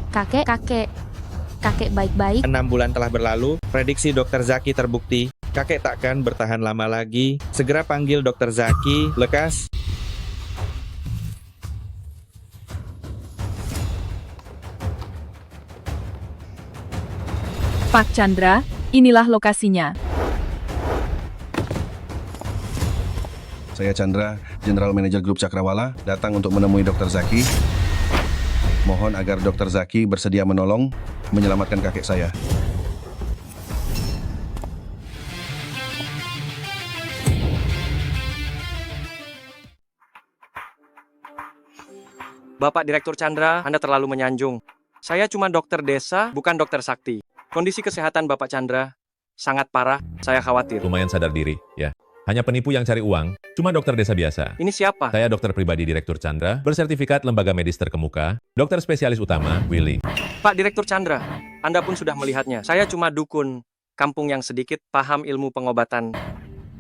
Kakek baik-baik. 6 bulan telah berlalu, prediksi Dokter Zaki terbukti. Kakek takkan bertahan lama lagi. Segera panggil Dokter Zaki, lekas. Pak Chandra, inilah lokasinya. Saya Chandra, General Manager Grup Cakrawala, datang untuk menemui Dr. Zaki. Mohon agar Dr. Zaki bersedia menolong, menyelamatkan kakek saya. Bapak Direktur Chandra, Anda terlalu menyanjung. Saya cuma dokter desa, bukan dokter sakti. Kondisi kesehatan Bapak Chandra sangat parah, saya khawatir. Lumayan sadar diri, ya. Hanya penipu yang cari uang, cuma dokter desa biasa. Ini siapa? Saya dokter pribadi Direktur Chandra, bersertifikat lembaga medis terkemuka, dokter spesialis utama, Willy. Pak Direktur Chandra, Anda pun sudah melihatnya. Saya cuma dukun, kampung yang sedikit paham ilmu pengobatan.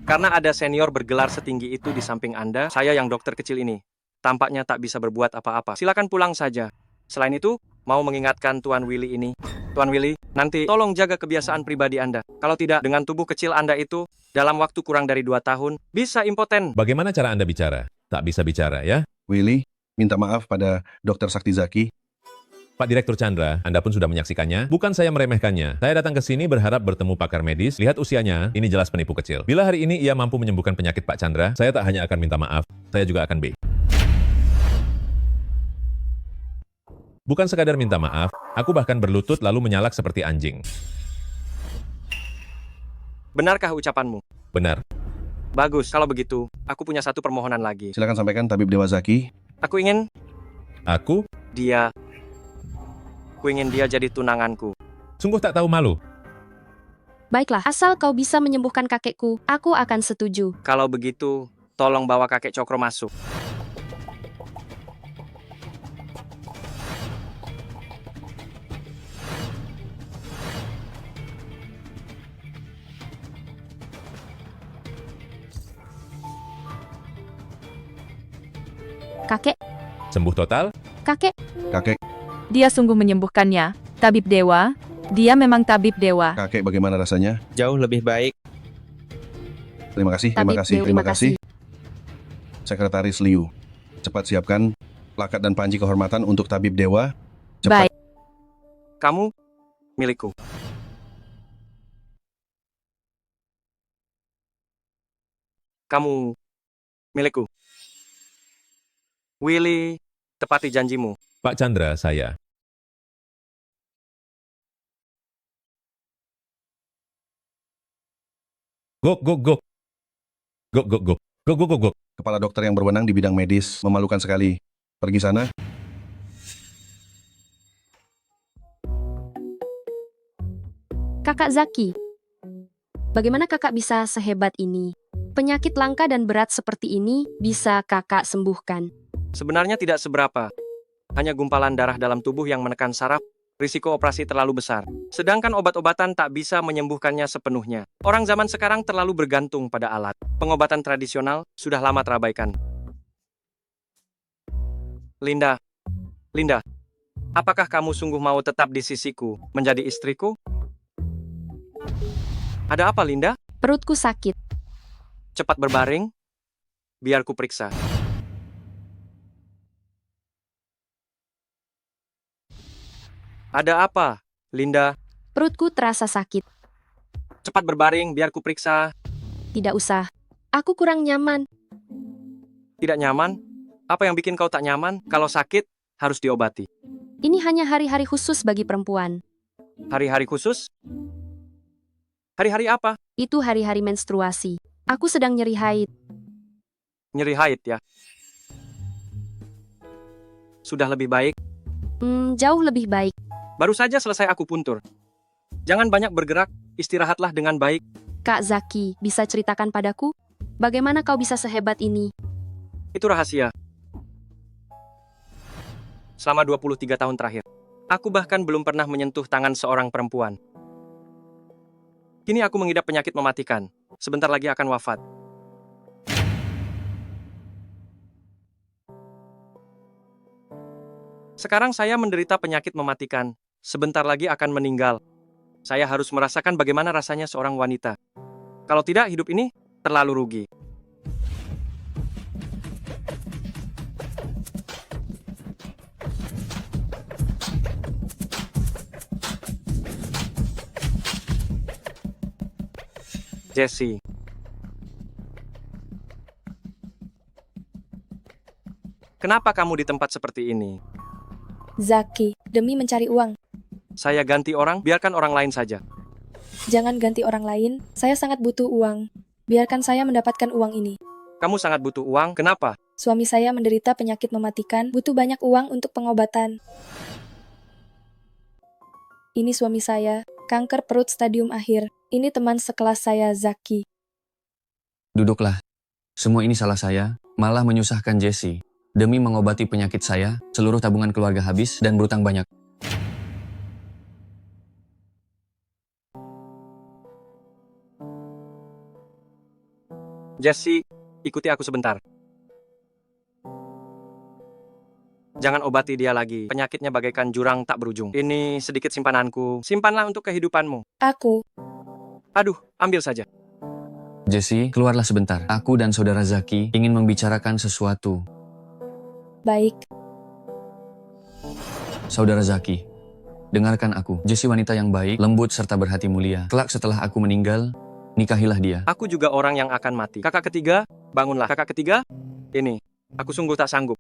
Karena ada senior bergelar setinggi itu di samping Anda, saya yang dokter kecil ini tampaknya tak bisa berbuat apa-apa. Silakan pulang saja. Selain itu, mau mengingatkan Tuan Willy ini. Tuan Willy, nanti tolong jaga kebiasaan pribadi Anda. Kalau tidak, dengan tubuh kecil Anda itu, dalam waktu kurang dari 2 tahun, bisa impoten. Bagaimana cara Anda bicara? Tak bisa bicara, ya? Willy, minta maaf pada Dr. Sakti Zaki. Pak Direktur Chandra, Anda pun sudah menyaksikannya. Bukan saya meremehkannya. Saya datang ke sini berharap bertemu pakar medis. Lihat usianya, ini jelas penipu kecil. Bila hari ini ia mampu menyembuhkan penyakit Pak Chandra, saya tak hanya akan minta maaf, saya juga akan Bukan sekadar minta maaf, aku bahkan berlutut lalu menyalak seperti anjing. Benarkah ucapanmu? Benar. Bagus, kalau begitu, aku punya satu permohonan lagi. Silakan sampaikan Tabib Dewa Zaki. Aku ingin Aku? Aku ingin dia jadi tunanganku. Sungguh tak tahu malu. Baiklah, asal kau bisa menyembuhkan kakekku, aku akan setuju. Kalau begitu, tolong bawa kakek Cokro masuk. Kakek, Sembuh total? kakek, Kakek, Dia sungguh menyembuhkannya. Tabib Dewa, dia memang tabib dewa. kakek bagaimana rasanya? Jauh lebih baik. Terima kasih, terima Tabib kasih, Dewa, terima terima kasih. Sekretaris Liu, cepat siapkan plakat dan panji kehormatan untuk Tabib Dewa. Cepat. Baik. Kamu milikku. Kamu milikku. Willy, tepati janjimu. Pak Chandra, saya. Gok, gok, gok. Gok, gok, gok. Gok, gok, gok, gok. Kepala dokter yang berwenang di bidang medis, memalukan sekali. Pergi sana. kakak Zaki. Bagaimana kakak bisa sehebat ini? Penyakit langka dan berat seperti ini bisa kakak sembuhkan. Sebenarnya tidak seberapa. Hanya gumpalan darah dalam tubuh yang menekan saraf. Risiko operasi terlalu besar. Sedangkan obat-obatan tak bisa menyembuhkannya sepenuhnya. Orang zaman sekarang terlalu bergantung pada alat. Pengobatan tradisional sudah lama terabaikan. Linda, apakah kamu sungguh mau tetap di sisiku, menjadi istriku? Ada apa, Linda? Perutku sakit. Cepat berbaring, biar ku periksa. Ada apa, Linda? Perutku terasa sakit. Cepat berbaring, biar ku periksa. Tidak usah. Aku kurang nyaman. Tidak nyaman? Apa yang bikin kau tak nyaman? Kalau sakit, harus diobati. Ini hanya hari-hari khusus bagi perempuan. Hari-hari khusus? Hari-hari apa? Itu hari-hari menstruasi. Aku sedang nyeri haid. Nyeri haid ya? Sudah lebih baik? Jauh lebih baik. Baru saja selesai akupuntur. Jangan banyak bergerak, istirahatlah dengan baik. Kak Zaki, bisa ceritakan padaku? Bagaimana kau bisa sehebat ini? Itu rahasia. Selama 23 tahun terakhir, aku bahkan belum pernah menyentuh tangan seorang perempuan. Kini aku mengidap penyakit mematikan. Sebentar lagi akan wafat. Sekarang saya menderita penyakit mematikan. Sebentar lagi akan meninggal. Saya harus merasakan bagaimana rasanya seorang wanita. Kalau tidak, hidup ini terlalu rugi. Jesse. Kenapa kamu di tempat seperti ini? Zaki, demi mencari uang. Saya ganti orang, biarkan orang lain saja. Jangan ganti orang lain, saya sangat butuh uang. Biarkan saya mendapatkan uang ini. Kamu sangat butuh uang, kenapa? Suami saya menderita penyakit mematikan, butuh banyak uang untuk pengobatan. Ini suami saya, kanker perut stadium akhir. Ini teman sekelas saya, Zaki. Duduklah. Semua ini salah saya, malah menyusahkan Jesse. Demi mengobati penyakit saya, seluruh tabungan keluarga habis dan berutang banyak. Jesse, ikuti aku sebentar. Jangan obati dia lagi. Penyakitnya bagaikan jurang tak berujung. Ini sedikit simpananku. Simpanlah untuk kehidupanmu. Aku, Aduh, ambil saja. Jesse, keluarlah sebentar. Aku dan saudara Zaki ingin membicarakan sesuatu. baik. Saudara Zaki, dengarkan aku. Jesse wanita yang baik, lembut serta berhati mulia. Kelak setelah aku meninggal, nikahilah dia. Aku juga orang yang akan mati. Kakak ketiga, bangunlah. Kakak ketiga, ini. Aku sungguh tak sanggup.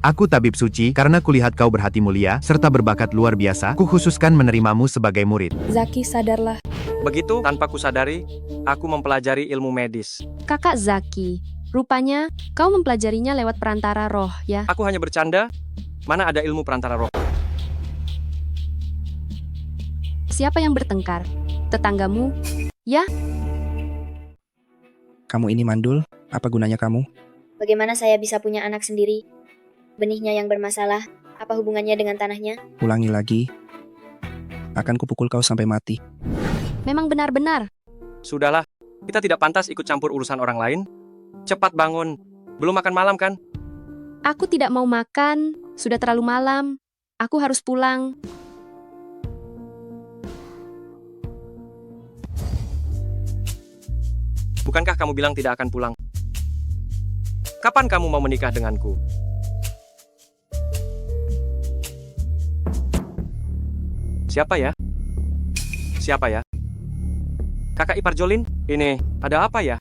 Aku tabib suci, karena kulihat kau berhati mulia, serta berbakat luar biasa, kukhususkan menerimamu sebagai murid. Zaki, sadarlah. Begitu, tanpa kusadari, aku mempelajari ilmu medis. Kakak Zaki, rupanya kau mempelajarinya lewat perantara roh, ya? Aku hanya bercanda, mana ada ilmu perantara roh. Siapa yang bertengkar? Tetanggamu? Ya? Kamu ini mandul, apa gunanya kamu? Bagaimana saya bisa punya anak sendiri? Benihnya yang bermasalah, apa hubungannya dengan tanahnya? Ulangi lagi. Akan kupukul kau sampai mati. Memang benar-benar. Sudahlah, kita tidak pantas ikut campur urusan orang lain. Cepat bangun, belum makan malam kan? Aku tidak mau makan, sudah terlalu malam. Aku harus pulang. Bukankah kamu bilang tidak akan pulang? Kapan kamu mau menikah denganku? Siapa ya? Siapa ya? Kakak ipar Jolin? Ini, ada apa ya?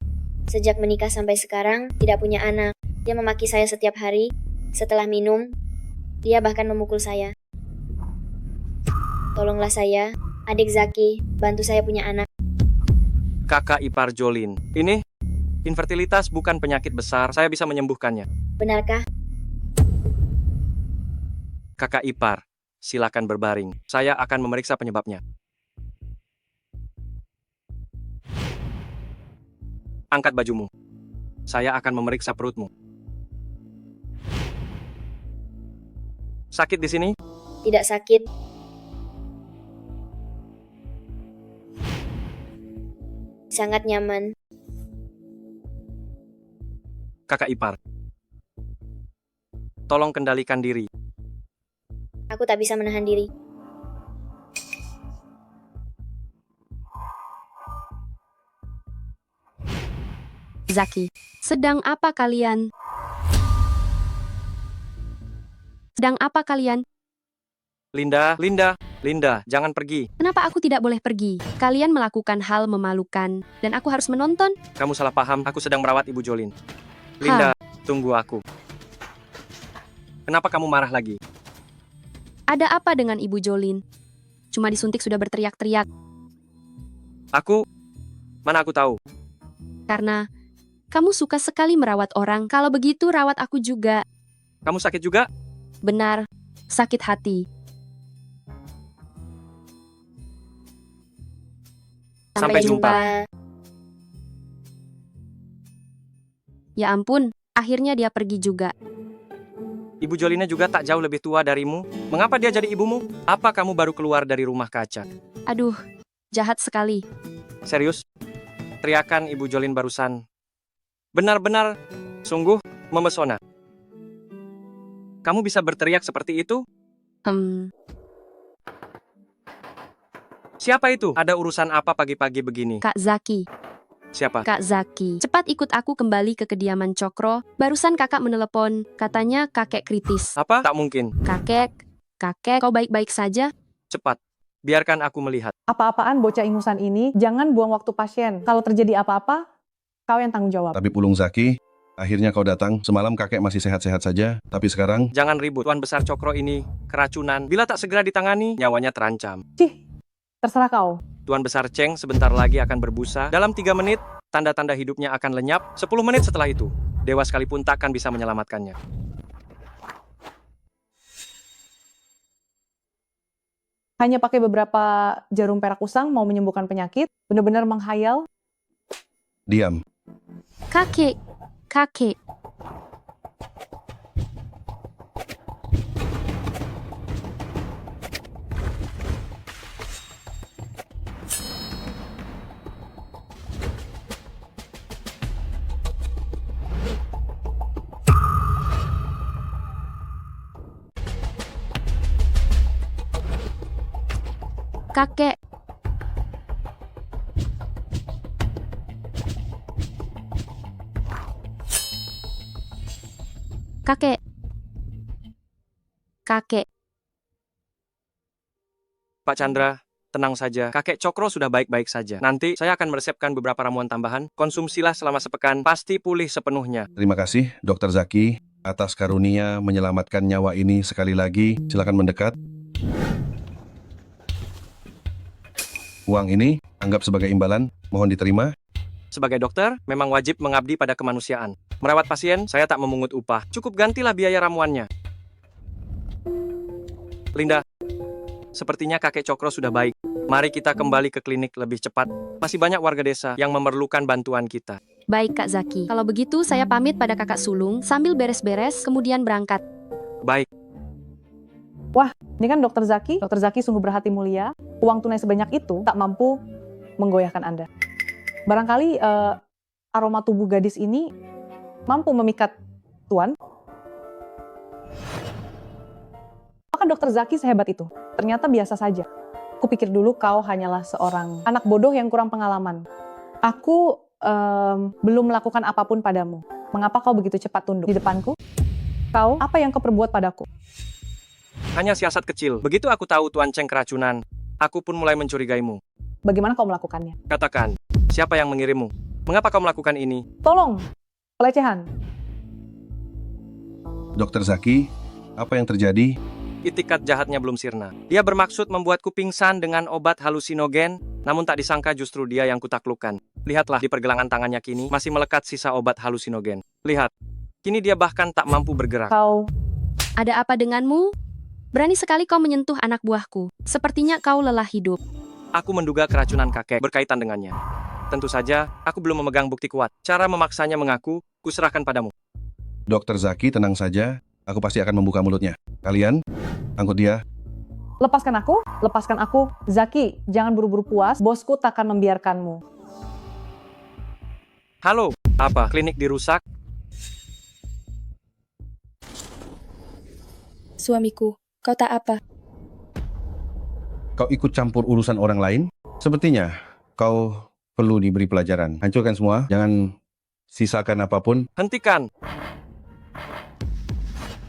Sejak menikah sampai sekarang, tidak punya anak. Dia memaki saya setiap hari. Setelah minum, dia bahkan memukul saya. Tolonglah saya, adik Zaki, bantu saya punya anak. Kakak ipar Jolin. Ini, infertilitas bukan penyakit besar, saya bisa menyembuhkannya. Benarkah? Kakak ipar, silakan berbaring. Saya akan memeriksa penyebabnya. Angkat bajumu. Saya akan memeriksa perutmu. Sakit di sini? Tidak sakit. Sangat nyaman. Kakak ipar, tolong kendalikan diri. Aku tak bisa menahan diri. Zaki, sedang apa kalian? Sedang apa kalian? Linda, jangan pergi. Kenapa aku tidak boleh pergi? Kalian melakukan hal memalukan, dan aku harus menonton? Kamu salah paham, aku sedang merawat Ibu Jolin. Linda, tunggu aku. Kenapa kamu marah lagi? Ada apa dengan Ibu Jolin? Cuma disuntik sudah berteriak-teriak. Mana aku tahu? Karena kamu suka sekali merawat orang. Kalau begitu, rawat aku juga. Kamu sakit juga? Benar, sakit hati. Sampai jumpa. Ya ampun, akhirnya dia pergi juga. Ibu Jolinnya juga tak jauh lebih tua darimu. Mengapa dia jadi ibumu? Apa kamu baru keluar dari rumah kaca? Aduh, jahat sekali. Serius? Teriakan Ibu Jolin barusan. Benar-benar Sungguh memesona. Kamu bisa berteriak seperti itu? Siapa itu? Ada urusan apa pagi-pagi begini? Kak Zaki. Siapa? Kak Zaki, cepat ikut aku kembali ke kediaman Cokro. Barusan kakak menelepon, katanya kakek kritis. Apa? Tak mungkin. Kakek, kau baik-baik saja? Cepat. Biarkan aku melihat. Apa-apaan bocah ingusan ini, jangan buang waktu pasien. Kalau terjadi apa-apa, kau yang tanggung jawab. Tabib Ulung Zaki, akhirnya kau datang. Semalam kakek masih sehat-sehat saja, tapi sekarang Jangan ribut. Tuan Besar Cokro ini keracunan. Bila tak segera ditangani, nyawanya terancam. Cih, terserah kau. Tuan Besar Cheng sebentar lagi akan berbusa. Dalam 3 menit, tanda-tanda hidupnya akan lenyap. 10 menit setelah itu, dewa sekalipun takkan bisa menyelamatkannya. Hanya pakai beberapa jarum perak usang mau menyembuhkan penyakit, benar-benar menghayal. diam. Kakek, kakek. Kakek. Kakek. Kakek. Pak Chandra, tenang saja. Kakek Cokro sudah baik-baik saja. Nanti saya akan meresepkan beberapa ramuan tambahan. Konsumsilah selama sepekan, pasti pulih sepenuhnya. Terima kasih, Dr. Zaki, atas karunia menyelamatkan nyawa ini sekali lagi. Silakan mendekat. Uang ini anggap sebagai imbalan, mohon diterima. Sebagai dokter, memang wajib mengabdi pada kemanusiaan. Merawat pasien, saya tak memungut upah. Cukup gantilah biaya ramuannya. Linda, sepertinya kakek Cokro sudah baik. Mari kita kembali ke klinik lebih cepat. Masih banyak warga desa yang memerlukan bantuan kita. Baik Kak Zaki. Kalau begitu saya pamit pada kakak sulung sambil beres-beres kemudian berangkat. Baik. Wah, ini kan Dokter Zaki. Dokter Zaki sungguh berhati mulia. Uang tunai sebanyak itu tak mampu menggoyahkan Anda. Barangkali aroma tubuh gadis ini mampu memikat Tuan. Apakah Dokter Zaki sehebat itu? Ternyata biasa saja. Kupikir dulu kau hanyalah seorang anak bodoh yang kurang pengalaman. Aku belum melakukan apapun padamu. Mengapa kau begitu cepat tunduk di depanku? Kau, apa yang kau perbuat padaku? Hanya siasat kecil. Begitu aku tahu Tuan Cheng keracunan, aku pun mulai mencurigaimu. Bagaimana kau melakukannya? Katakan, siapa yang mengirimmu? Mengapa kau melakukan ini? Tolong, pelecehan. Dr. Zaki, apa yang terjadi? Itikat jahatnya belum sirna. Dia bermaksud membuatku pingsan dengan obat halusinogen, namun tak disangka justru dia yang kutaklukkan. Lihatlah di pergelangan tangannya kini, masih melekat sisa obat halusinogen. Lihat, kini dia bahkan tak mampu bergerak. Kau, Ada apa denganmu? Berani sekali kau menyentuh anak buahku. Sepertinya kau lelah hidup. Aku menduga keracunan kakek berkaitan dengannya. Tentu saja, aku belum memegang bukti kuat. Cara memaksanya mengaku, kuserahkan padamu. Dr. Zaki, tenang saja. Aku pasti akan membuka mulutnya. Kalian, angkut dia. lepaskan aku, lepaskan aku. Zaki, jangan buru-buru puas, bosku takkan membiarkanmu. Halo, apa? Klinik dirusak? Suamiku, kau tak apa? Kau ikut campur urusan orang lain? Sepertinya kau perlu diberi pelajaran. Hancurkan semua, jangan sisakan apapun. Hentikan!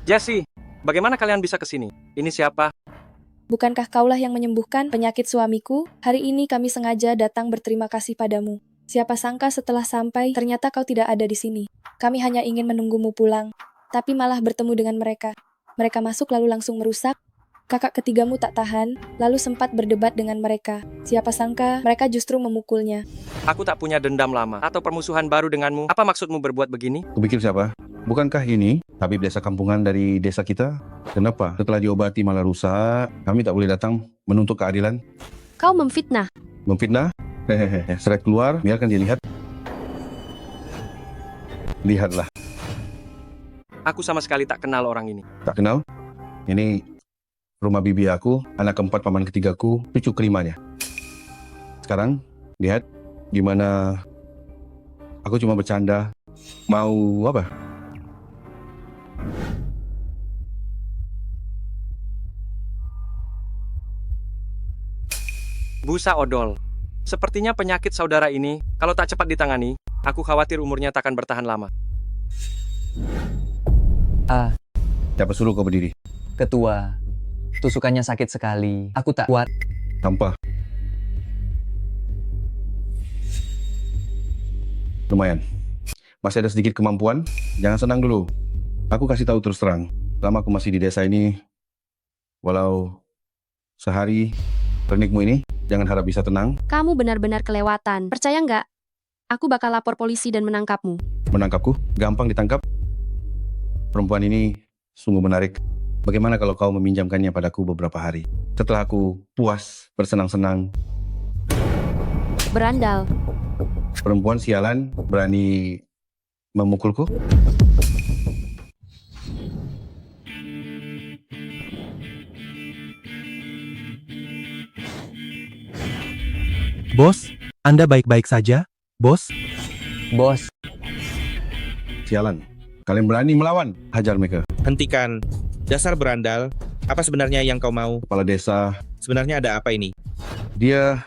Jesse, bagaimana kalian bisa ke sini? Ini siapa? Bukankah kaulah yang menyembuhkan penyakit suamiku? Hari ini kami sengaja datang berterima kasih padamu. Siapa sangka setelah sampai, ternyata kau tidak ada di sini. Kami hanya ingin menunggumu pulang, tapi malah bertemu dengan mereka. Mereka masuk lalu langsung merusak. Kakak ketigamu tak tahan, lalu sempat berdebat dengan mereka. Siapa sangka mereka justru memukulnya. Aku tak punya dendam lama atau permusuhan baru denganmu. Apa maksudmu berbuat begini? Kupikir siapa? Bukankah ini tabib desa kampungan dari desa kita? Kenapa setelah diobati malah rusak? Kami tak boleh datang menuntut keadilan. Kau memfitnah. Memfitnah? Hehehe, seret keluar, biarkan dia lihat. Lihatlah, Aku sama sekali tak kenal orang ini. tak kenal? Ini rumah bibi aku, anak keempat paman ketigaku, cucu kelimanya. Sekarang, lihat gimana aku cuma bercanda. Mau apa? Busa odol. Sepertinya penyakit saudara ini, kalau tak cepat ditangani, aku khawatir umurnya takkan bertahan lama. Siapa suruh kau berdiri? Ketua, tusukannya sakit sekali. Aku tak kuat. Sampah. Lumayan. Masih ada sedikit kemampuan, jangan senang dulu. Aku kasih tahu terus terang, selama aku masih di desa ini, walau sehari klinikmu ini, jangan harap bisa tenang. Kamu benar-benar kelewatan. Percaya nggak? Aku bakal lapor polisi dan menangkapmu. Menangkapku? Gampang ditangkap? Perempuan ini sungguh menarik. Bagaimana kalau kau meminjamkannya padaku beberapa hari? Setelah aku puas bersenang-senang, Berandal. perempuan sialan berani memukulku? Bos, Anda baik-baik saja? Bos? Bos, Sialan. Kalian berani melawan? Hajar mereka. Hentikan. Dasar berandal. Apa sebenarnya yang kau mau? Kepala desa, Sebenarnya ada apa ini? dia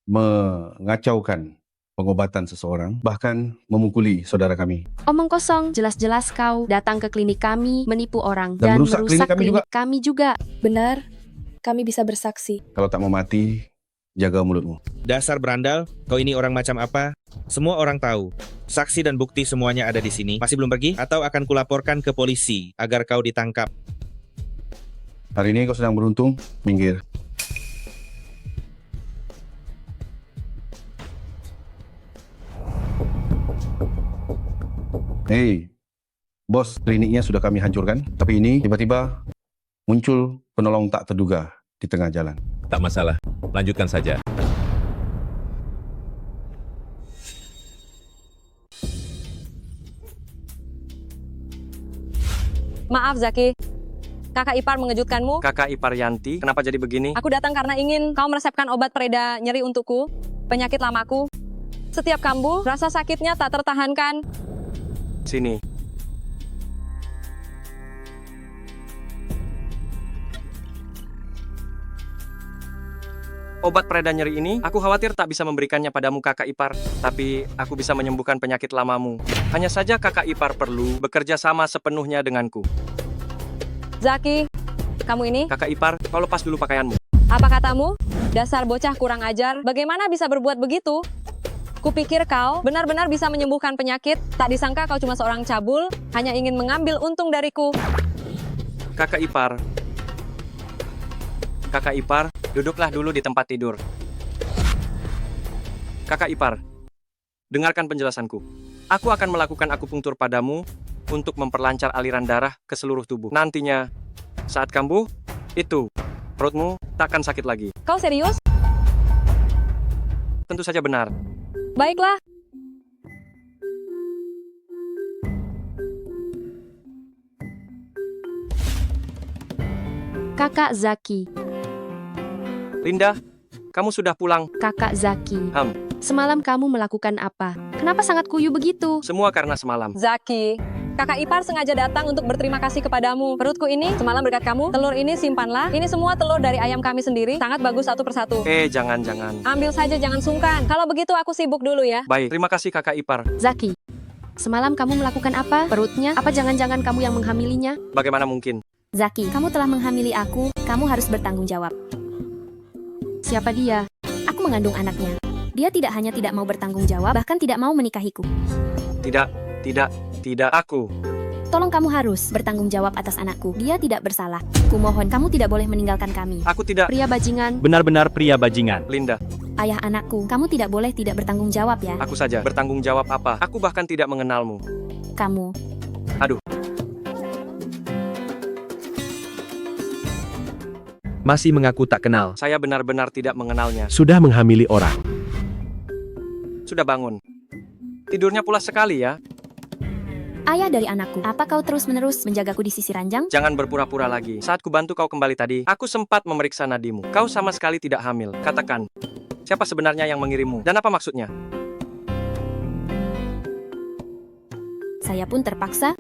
mengacaukan pengobatan seseorang, bahkan memukuli saudara kami. Omong kosong, jelas-jelas kau datang ke klinik kami, menipu orang, Dan dan merusak merusak klinik kami juga. kami juga. Benar, kami bisa bersaksi. Kalau tak mau mati, jaga mulutmu. Dasar berandal, kau ini orang macam apa? Semua orang tahu. Saksi dan bukti semuanya ada di sini. Masih belum pergi? Atau akan kulaporkan ke polisi agar kau ditangkap? Hari ini kau sedang beruntung, minggir. Hei, bos, kliniknya sudah kami hancurkan, tapi ini tiba-tiba muncul penolong tak terduga di tengah jalan. Tak masalah, lanjutkan saja. Maaf Zaki, kakak ipar mengejutkanmu. Kakak ipar Yanti, kenapa jadi begini? Aku datang karena ingin kau meresepkan obat pereda nyeri untukku, penyakit lamaku. Setiap kambuh, rasa sakitnya tak tertahankan. Sini. Obat pereda nyeri ini, aku khawatir tak bisa memberikannya padamu kakak ipar, tapi aku bisa menyembuhkan penyakit lamamu. Hanya saja kakak ipar perlu bekerja sama sepenuhnya denganku. Zaki, kamu ini? Kakak ipar, kau lepas dulu pakaianmu. Apa katamu? Dasar bocah kurang ajar, bagaimana bisa berbuat begitu? Kupikir kau benar-benar bisa menyembuhkan penyakit, tak disangka kau cuma seorang cabul, hanya ingin mengambil untung dariku. Kakak ipar. Kakak ipar, duduklah dulu di tempat tidur. Kakak ipar, dengarkan penjelasanku. Aku akan melakukan akupunktur padamu untuk memperlancar aliran darah ke seluruh tubuh. Nantinya, saat kambuh, itu, perutmu takkan sakit lagi. Kau serius? Tentu saja benar. Baiklah. Kakak Zaki. Linda, kamu sudah pulang. Kakak Zaki. Ham. Semalam kamu melakukan apa? Kenapa sangat kuyu begitu? Semua karena semalam. Zaki, kakak ipar sengaja datang untuk berterima kasih kepadamu. Perutku ini semalam berkat kamu. Telur ini simpanlah. Ini semua telur dari ayam kami sendiri. Sangat bagus satu persatu. Jangan. Ambil saja, jangan sungkan. Kalau begitu aku sibuk dulu ya. Baik, terima kasih kakak ipar. Zaki, semalam kamu melakukan apa? Perutnya? Apa jangan-jangan kamu yang menghamilinya? Bagaimana mungkin? Zaki, kamu telah menghamili aku, kamu harus bertanggung jawab. Siapa dia? Aku mengandung anaknya. Dia tidak hanya tidak mau bertanggung jawab, bahkan tidak mau menikahiku. Tidak, aku. Tolong kamu harus bertanggung jawab atas anakku. Dia tidak bersalah. Kumohon kamu tidak boleh meninggalkan kami. Aku tidak. Pria bajingan. Benar-benar pria bajingan. Linda. Ayah anakku, kamu tidak boleh tidak bertanggung jawab ya. Aku saja. Bertanggung jawab apa? Aku bahkan tidak mengenalmu. Kamu. Aduh. Masih mengaku tak kenal. Saya benar-benar tidak mengenalnya. Sudah menghamili orang. Sudah bangun. Tidurnya pulas sekali ya. Ayah dari anakku, apa kau terus-menerus menjagaku di sisi ranjang? Jangan berpura-pura lagi. Saat kubantu kau kembali tadi, aku sempat memeriksa nadimu. Kau sama sekali tidak hamil. Katakan, siapa sebenarnya yang mengirimmu? Dan apa maksudnya? Saya pun terpaksa.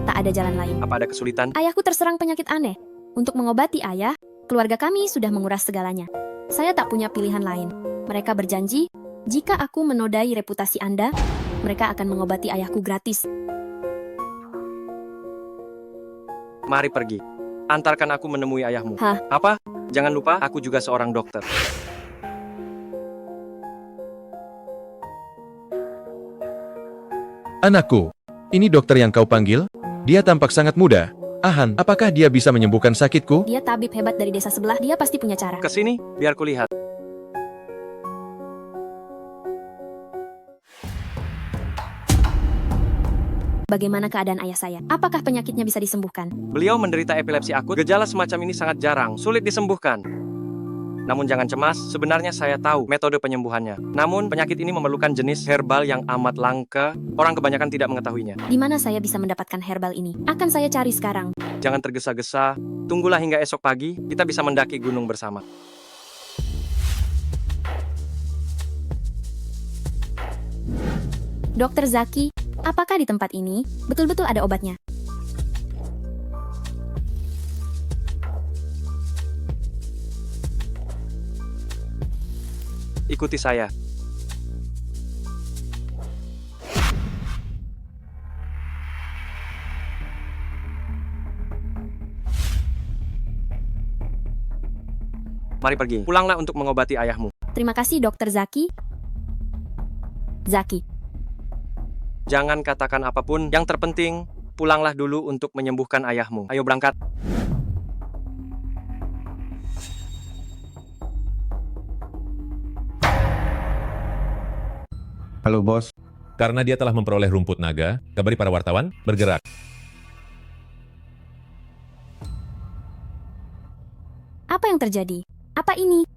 Tak ada jalan lain. Apa ada kesulitan? Ayahku terserang penyakit aneh. Untuk mengobati ayah, keluarga kami sudah menguras segalanya. Saya tak punya pilihan lain. Mereka berjanji, jika aku menodai reputasi Anda, mereka akan mengobati ayahku gratis. Mari pergi. Antarkan aku menemui ayahmu. Hah? Apa? Jangan lupa, aku juga seorang dokter. Anakku, ini dokter yang kau panggil? Dia tampak sangat muda. Ahan, apakah dia bisa menyembuhkan sakitku? Dia tabib hebat dari desa sebelah, dia pasti punya cara. Kesini, biar kulihat. Bagaimana keadaan ayah saya? Apakah penyakitnya bisa disembuhkan? Beliau menderita epilepsi akut. Gejala semacam ini sangat jarang, sulit disembuhkan. Namun jangan cemas, sebenarnya saya tahu metode penyembuhannya. Namun penyakit ini memerlukan jenis herbal yang amat langka. Orang kebanyakan tidak mengetahuinya. Di mana saya bisa mendapatkan herbal ini? Akan saya cari sekarang. Jangan tergesa-gesa, tunggulah hingga esok pagi, kita bisa mendaki gunung bersama. Dokter Zaki, apakah di tempat ini betul-betul ada obatnya? Ikuti saya. Mari pergi. Pulanglah untuk mengobati ayahmu. Terima kasih, Dokter Zaki. Zaki, Jangan katakan apapun. Yang terpenting, pulanglah dulu untuk menyembuhkan ayahmu. Ayo berangkat. Halo bos, Karena dia telah memperoleh rumput naga, kabari para wartawan, bergerak. apa yang terjadi? Apa ini?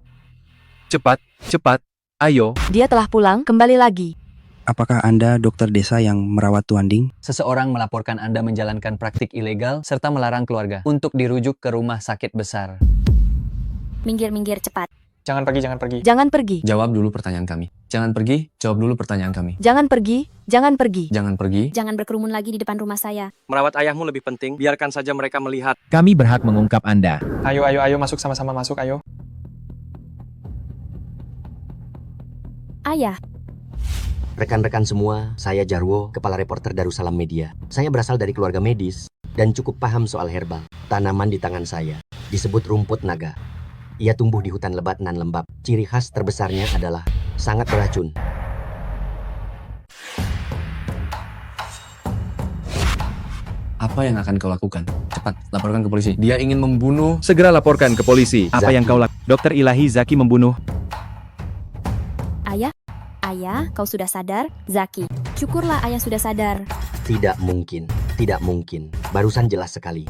Cepat, cepat, ayo. Dia telah pulang, kembali lagi. Apakah Anda dokter desa yang merawat Tuan Ding? Seseorang melaporkan Anda menjalankan praktik ilegal serta melarang keluarga untuk dirujuk ke rumah sakit besar. Minggir-minggir cepat. Jangan pergi, jangan pergi. Jangan pergi. Jawab dulu pertanyaan kami. Jangan pergi, jawab dulu pertanyaan kami. Jangan pergi, jangan pergi. Jangan pergi. Jangan berkerumun lagi di depan rumah saya. Merawat ayahmu lebih penting, biarkan saja mereka melihat. Kami berhak mengungkap Anda. Ayo, masuk sama-sama masuk, ayo. Ayah, Rekan-rekan semua, saya Jarwo, Kepala Reporter Darussalam Media. Saya berasal dari keluarga medis dan cukup paham soal herbal. Tanaman di tangan saya disebut rumput naga. Ia tumbuh di hutan lebat nan lembab. Ciri khas terbesarnya adalah sangat beracun. Apa yang akan kau lakukan? Cepat, laporkan ke polisi. Dia ingin membunuh. Segera laporkan ke polisi. Apa Zaki. yang kau lakukan? Dokter Ilahi Zaki membunuh. Ayah, kau sudah sadar? Zaki, syukurlah ayah sudah sadar. Tidak mungkin, tidak mungkin. Barusan jelas sekali.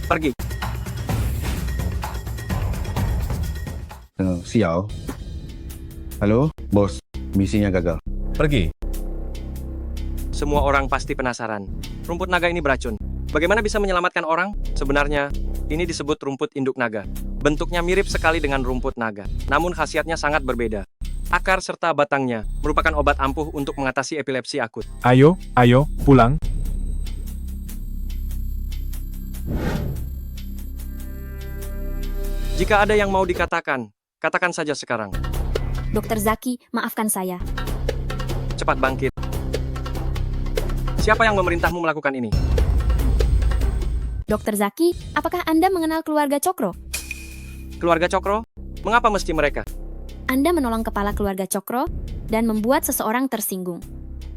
Pergi. Sial. Halo, bos. Misinya gagal. Pergi. Semua orang pasti penasaran. Rumput naga ini beracun. Bagaimana bisa menyelamatkan orang? Sebenarnya, ini disebut rumput induk naga. Bentuknya mirip sekali dengan rumput naga, namun khasiatnya sangat berbeda. Akar serta batangnya merupakan obat ampuh untuk mengatasi epilepsi akut. Ayo, pulang. Jika ada yang mau dikatakan, katakan saja sekarang. Dokter Zaki, maafkan saya. Cepat bangkit. Siapa yang memerintahmu melakukan ini? Dokter Zaki, apakah Anda mengenal keluarga Cokro? Keluarga Cokro? Mengapa mesti mereka? Anda menolong kepala keluarga Cokro dan membuat seseorang tersinggung.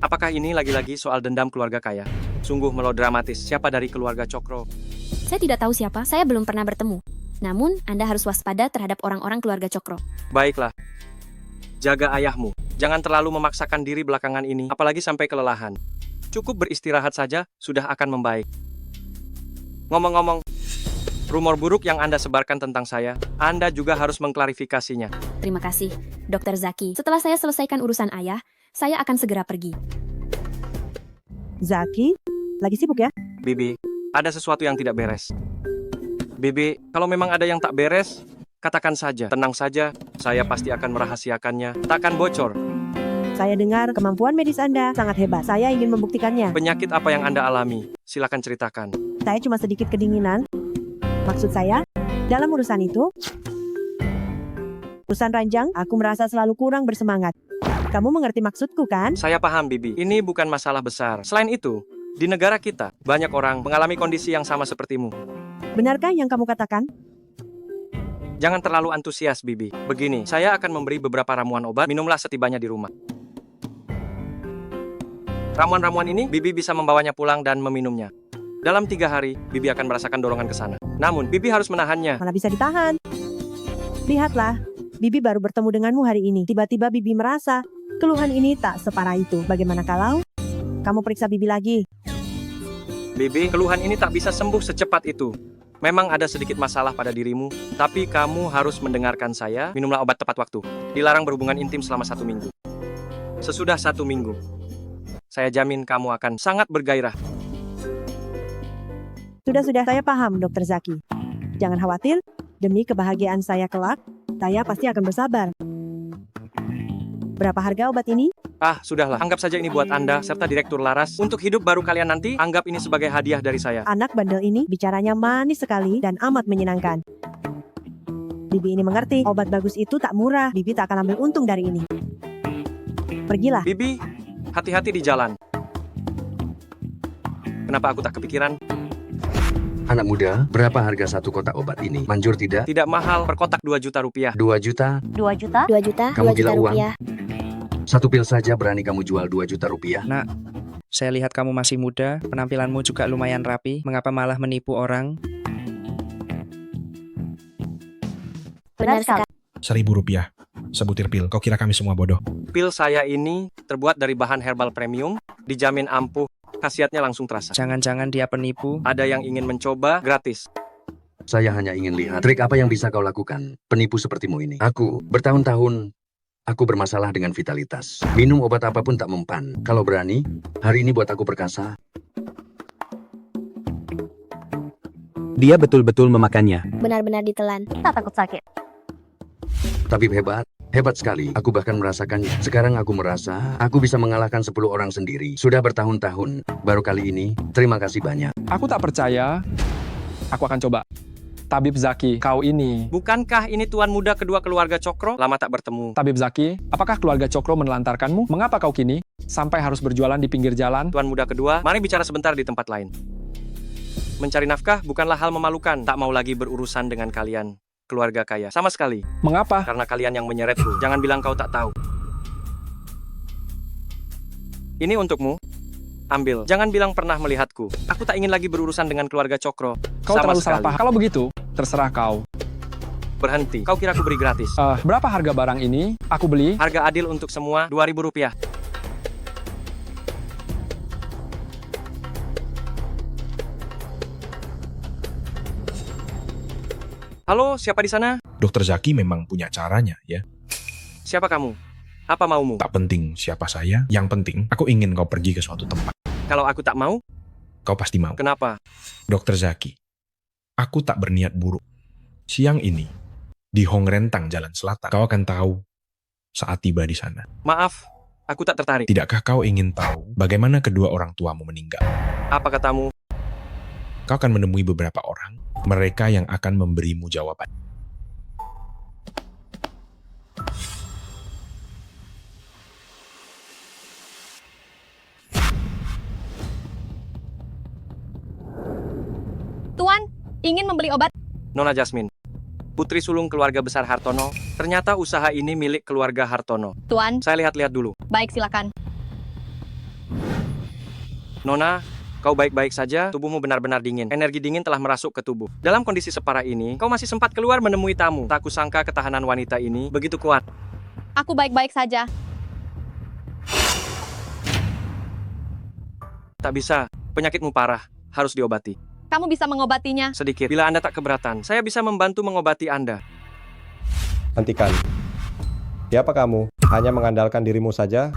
Apakah ini lagi-lagi soal dendam keluarga kaya? Sungguh melodramatis. Siapa dari keluarga Cokro? Saya tidak tahu siapa, saya belum pernah bertemu. Namun, Anda harus waspada terhadap orang-orang keluarga Cokro. Baiklah. Jaga ayahmu. Jangan terlalu memaksakan diri belakangan ini, apalagi sampai kelelahan. Cukup beristirahat saja, sudah akan membaik. Ngomong-ngomong, rumor buruk yang Anda sebarkan tentang saya, Anda juga harus mengklarifikasinya. Terima kasih, Dokter Zaki. Setelah saya selesaikan urusan ayah, saya akan segera pergi. Zaki, lagi sibuk ya? Bibi, ada sesuatu yang tidak beres. Bibi, kalau memang ada yang tak beres, katakan saja. Tenang saja, saya pasti akan merahasiakannya. Takkan bocor. Saya dengar kemampuan medis Anda sangat hebat. Saya ingin membuktikannya. Penyakit apa yang Anda alami? Silakan ceritakan. Saya cuma sedikit kedinginan. Maksud saya, dalam urusan itu, urusan ranjang, aku merasa selalu kurang bersemangat. Kamu mengerti maksudku kan? Saya paham, Bibi. Ini bukan masalah besar. Selain itu, di negara kita, banyak orang mengalami kondisi yang sama sepertimu. Benarkah yang kamu katakan? Jangan terlalu antusias, Bibi. Begini, saya akan memberi beberapa ramuan obat, minumlah setibanya di rumah. Ramuan-ramuan ini, Bibi bisa membawanya pulang dan meminumnya. Dalam 3 hari, Bibi akan merasakan dorongan ke sana. Namun, Bibi harus menahannya. Mana bisa ditahan? Lihatlah, Bibi baru bertemu denganmu hari ini. Tiba-tiba Bibi merasa, keluhan ini tak separah itu. Bagaimana kalau kamu periksa Bibi lagi? Bibi, keluhan ini tak bisa sembuh secepat itu. Memang ada sedikit masalah pada dirimu, tapi kamu harus mendengarkan saya. Minumlah obat tepat waktu. Dilarang berhubungan intim selama 1 minggu. Sesudah 1 minggu, saya jamin kamu akan sangat bergairah. Sudah, saya paham, Dokter Zaki. Jangan khawatir, demi kebahagiaan saya kelak, saya pasti akan bersabar. Berapa harga obat ini? Ah, sudahlah. Anggap saja ini buat Anda, serta Direktur Laras. Untuk hidup baru kalian nanti, anggap ini sebagai hadiah dari saya. Anak bandel ini bicaranya manis sekali dan amat menyenangkan. Bibi ini mengerti, obat bagus itu tak murah. Bibi tak akan ambil untung dari ini. Pergilah. Bibi, hati-hati di jalan. Kenapa aku tak kepikiran? Anak muda, berapa harga 1 kotak obat ini? Manjur tidak? Tidak mahal, per kotak 2 juta rupiah. 2 juta? 2 juta? 2 juta? Kamu 2 juta gila uang? rupiah. 1 pil saja berani kamu jual 2 juta rupiah. Nak, saya lihat kamu masih muda, penampilanmu juga lumayan rapi. Mengapa malah menipu orang? Benar sekali. 1.000 rupiah. Sebutir pil. Kau kira kami semua bodoh? Pil saya ini terbuat dari bahan herbal premium, dijamin ampuh, khasiatnya langsung terasa. Jangan-jangan dia penipu? Ada yang ingin mencoba, gratis. Saya hanya ingin lihat trik apa yang bisa kau lakukan. Penipu sepertimu ini. Aku, bertahun-tahun, aku bermasalah dengan vitalitas. Minum obat apapun tak mempan. Kalau berani, hari ini buat aku perkasa. Dia betul-betul memakannya. Benar-benar ditelan. Tak takut sakit. Tabib hebat. Hebat sekali. Aku bahkan merasakannya. Sekarang aku merasa aku bisa mengalahkan 10 orang sendiri. Sudah bertahun-tahun. Baru kali ini, terima kasih banyak. Aku tak percaya. Aku akan coba. Tabib Zaki, kau ini. Bukankah ini tuan muda kedua keluarga Cokro? Lama tak bertemu. Tabib Zaki, apakah keluarga Cokro menelantarkanmu? Mengapa kau kini sampai harus berjualan di pinggir jalan? Tuan muda kedua, mari bicara sebentar di tempat lain. Mencari nafkah bukanlah hal memalukan. Tak mau lagi berurusan dengan kalian. Keluarga kaya, sama sekali. Mengapa? Karena kalian yang menyeretku. Jangan bilang kau tak tahu. Ini untukmu. Ambil. Jangan bilang pernah melihatku. Aku tak ingin lagi berurusan dengan keluarga Cokro. Kau sama terlalu sekali. salah paham. Kalau begitu, terserah kau. Berhenti. Kau kira aku beri gratis? Berapa harga barang ini? Aku beli. Harga adil untuk semua, 2.000 rupiah. Halo, siapa di sana? Dokter Zaki memang punya caranya, ya. Siapa kamu? Apa maumu? Tak penting siapa saya, yang penting aku ingin kau pergi ke suatu tempat. Kalau aku tak mau? Kau pasti mau. Kenapa? Dokter Zaki, aku tak berniat buruk. Siang ini, di Hong Rentang Jalan Selatan, kau akan tahu saat tiba di sana. Maaf, aku tak tertarik. Tidakkah kau ingin tahu bagaimana kedua orang tuamu meninggal? Apa katamu? Kau akan menemui beberapa orang, mereka yang akan memberimu jawaban. Tuan, ingin membeli obat? Nona Jasmine, putri sulung keluarga besar Hartono. Ternyata usaha ini milik keluarga Hartono. Tuan. Saya lihat-lihat dulu. Baik, silakan. Nona, kau baik-baik saja, tubuhmu benar-benar dingin. Energi dingin telah merasuk ke tubuh. Dalam kondisi separah ini, kau masih sempat keluar menemui tamu. Tak kusangka ketahanan wanita ini begitu kuat. Aku baik-baik saja. Tak bisa, penyakitmu parah, harus diobati. Kamu bisa mengobatinya. Sedikit, bila Anda tak keberatan, saya bisa membantu mengobati Anda. Hentikan. Siapa kamu? Hanya mengandalkan dirimu saja?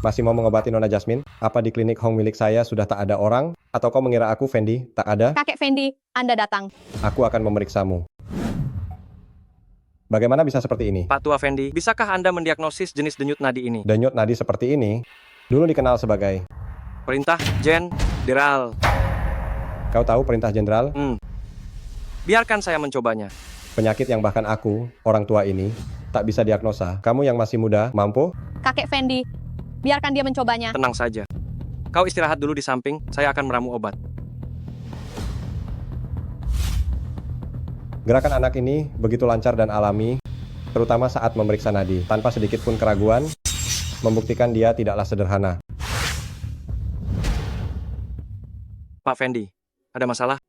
Masih mau mengobati Nona Jasmine? Apa di klinik Hong milik saya sudah tak ada orang? Atau kau mengira aku, Fendi, tak ada? Kakek Fendi, Anda datang. Aku akan memeriksamu. Bagaimana bisa seperti ini? Pak Tua Fendi, bisakah Anda mendiagnosis jenis denyut nadi ini? Denyut nadi seperti ini dulu dikenal sebagai Perintah Jenderal. Kau tahu perintah jenderal? Biarkan saya mencobanya. Penyakit yang bahkan aku, orang tua ini, tak bisa diagnosa. Kamu yang masih muda, mampu? Kakek Fendi, biarkan dia mencobanya. Tenang saja. Kau istirahat dulu di samping, saya akan meramu obat. Gerakan anak ini begitu lancar dan alami, terutama saat memeriksa nadi, tanpa sedikit pun keraguan, membuktikan dia tidaklah sederhana. Pak Fendi, ada masalah?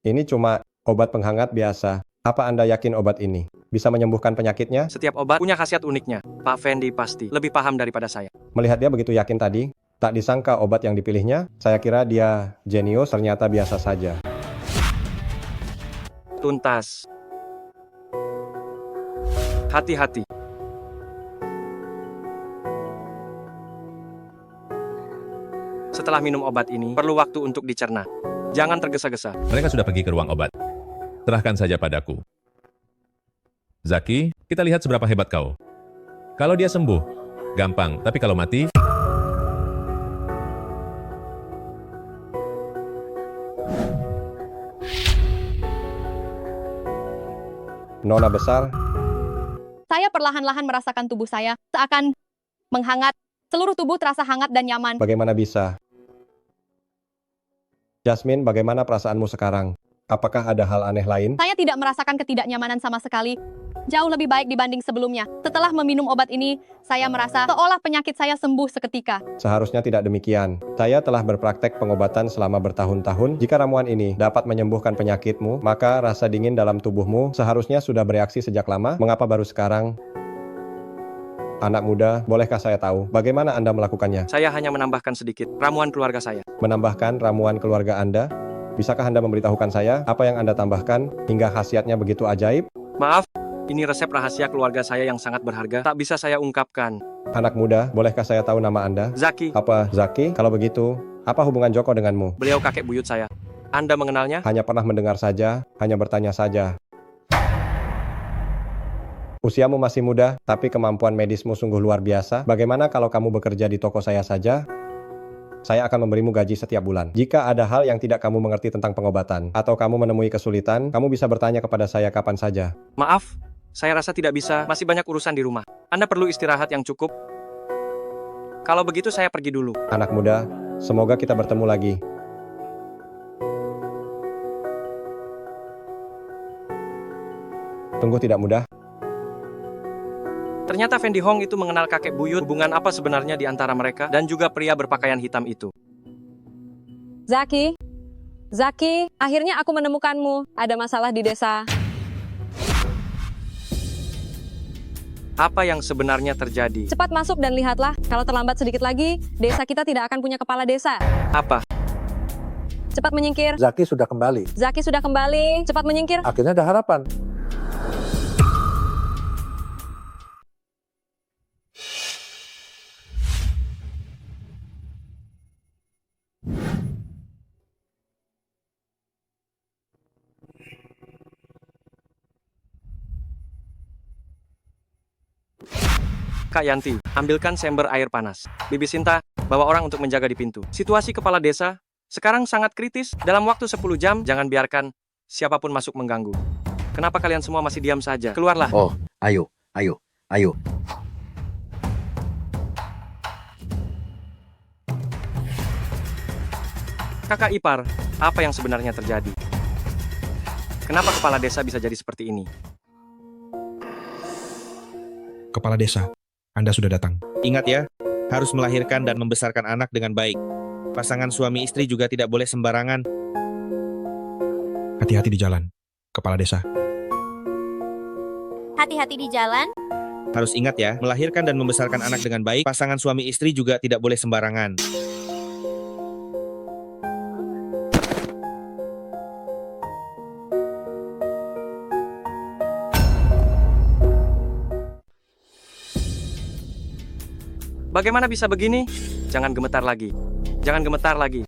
Ini cuma obat penghangat biasa. Apa Anda yakin obat ini bisa menyembuhkan penyakitnya? Setiap obat punya khasiat uniknya. Pak Fendi pasti lebih paham daripada saya. Melihat dia begitu yakin tadi, tak disangka obat yang dipilihnya, saya kira dia jenius, ternyata biasa saja. Tuntas. Hati-hati. Setelah minum obat ini, perlu waktu untuk dicerna. Jangan tergesa-gesa. Mereka sudah pergi ke ruang obat. Serahkan saja padaku. Zaki, kita lihat seberapa hebat kau. Kalau dia sembuh, gampang. Tapi kalau mati, Nona besar, Saya perlahan-lahan merasakan tubuh saya seakan menghangat. Seluruh tubuh terasa hangat dan nyaman. bagaimana bisa? Jasmine, bagaimana perasaanmu sekarang? Apakah ada hal aneh lain? Saya tidak merasakan ketidaknyamanan sama sekali. Jauh lebih baik dibanding sebelumnya. Setelah meminum obat ini, saya merasa seolah penyakit saya sembuh seketika. Seharusnya tidak demikian. Saya telah berpraktek pengobatan selama bertahun-tahun. Jika ramuan ini dapat menyembuhkan penyakitmu, maka rasa dingin dalam tubuhmu seharusnya sudah bereaksi sejak lama. Mengapa baru sekarang? Anak muda, bolehkah saya tahu bagaimana Anda melakukannya? Saya hanya menambahkan sedikit ramuan keluarga saya. Menambahkan ramuan keluarga Anda? Bisakah Anda memberitahukan saya apa yang Anda tambahkan hingga khasiatnya begitu ajaib? Maaf, ini resep rahasia keluarga saya yang sangat berharga. Tak bisa saya ungkapkan. Anak muda, bolehkah saya tahu nama Anda? Zaki. Apa Zaki? Kalau begitu, apa hubungan Joko denganmu? Beliau kakek buyut saya. Anda mengenalnya? Hanya pernah mendengar saja, hanya bertanya saja. Usiamu masih muda, tapi kemampuan medismu sungguh luar biasa. Bagaimana kalau kamu bekerja di toko saya saja? Saya akan memberimu gaji setiap bulan. Jika ada hal yang tidak kamu mengerti tentang pengobatan, atau kamu menemui kesulitan, kamu bisa bertanya kepada saya kapan saja. Maaf, saya rasa tidak bisa. Masih banyak urusan di rumah. Anda perlu istirahat yang cukup. Kalau begitu saya pergi dulu. Anak muda, semoga kita bertemu lagi. Tunggu, tidak mudah. Ternyata Fendi Hong itu mengenal kakek buyut. Hubungan apa sebenarnya di antara mereka dan juga pria berpakaian hitam itu? Zaki, Zaki, akhirnya aku menemukanmu. Ada masalah di desa. Apa yang sebenarnya terjadi? Cepat masuk dan lihatlah. Kalau terlambat sedikit lagi, desa kita tidak akan punya kepala desa. Apa? Cepat menyingkir. Zaki sudah kembali. Zaki sudah kembali. Cepat menyingkir. Akhirnya ada harapan. Kak Yanti, ambilkan sember air panas. Bibi Sinta, bawa orang untuk menjaga di pintu. Situasi kepala desa sekarang sangat kritis. Dalam waktu 10 jam, jangan biarkan siapapun masuk mengganggu. Kenapa kalian semua masih diam saja? Keluarlah. Oh, ayo, ayo, ayo. Kakak ipar, apa yang sebenarnya terjadi? Kenapa kepala desa bisa jadi seperti ini? Kepala desa, Anda sudah datang. Ingat ya, harus melahirkan dan membesarkan anak dengan baik. Pasangan suami istri juga tidak boleh sembarangan. Hati-hati di jalan, kepala desa. Hati-hati di jalan. Harus ingat ya, melahirkan dan membesarkan anak dengan baik, pasangan suami istri juga tidak boleh sembarangan. Bagaimana bisa begini? Jangan gemetar lagi. Jangan gemetar lagi.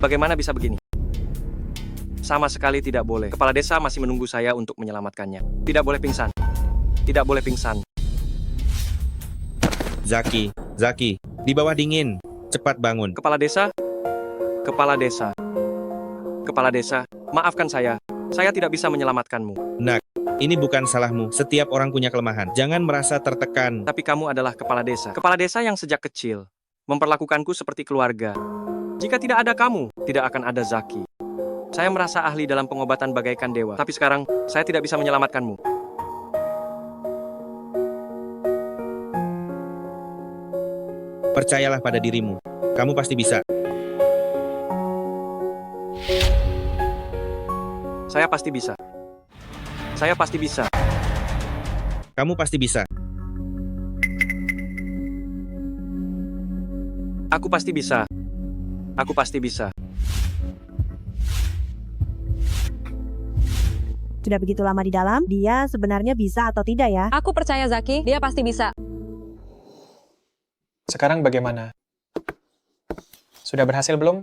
Bagaimana bisa begini? Sama sekali tidak boleh. Kepala desa masih menunggu saya untuk menyelamatkannya. Tidak boleh pingsan. Tidak boleh pingsan. Zaki, Zaki, di bawah dingin. Cepat bangun. Kepala desa. Kepala desa. Kepala desa, maafkan saya. Saya tidak bisa menyelamatkanmu. Nak, ini bukan salahmu. Setiap orang punya kelemahan. Jangan merasa tertekan. Tapi kamu adalah kepala desa. Kepala desa yang sejak kecil memperlakukanku seperti keluarga. Jika tidak ada kamu, tidak akan ada Zaki. Saya merasa ahli dalam pengobatan bagaikan dewa. Tapi sekarang, saya tidak bisa menyelamatkanmu. Percayalah pada dirimu. Kamu pasti bisa. Saya pasti bisa. Saya pasti bisa. Kamu pasti bisa. Aku pasti bisa. Aku pasti bisa. Sudah begitu lama di dalam, dia sebenarnya bisa atau tidak ya? Aku percaya Zaki, dia pasti bisa. Sekarang bagaimana? Sudah berhasil belum?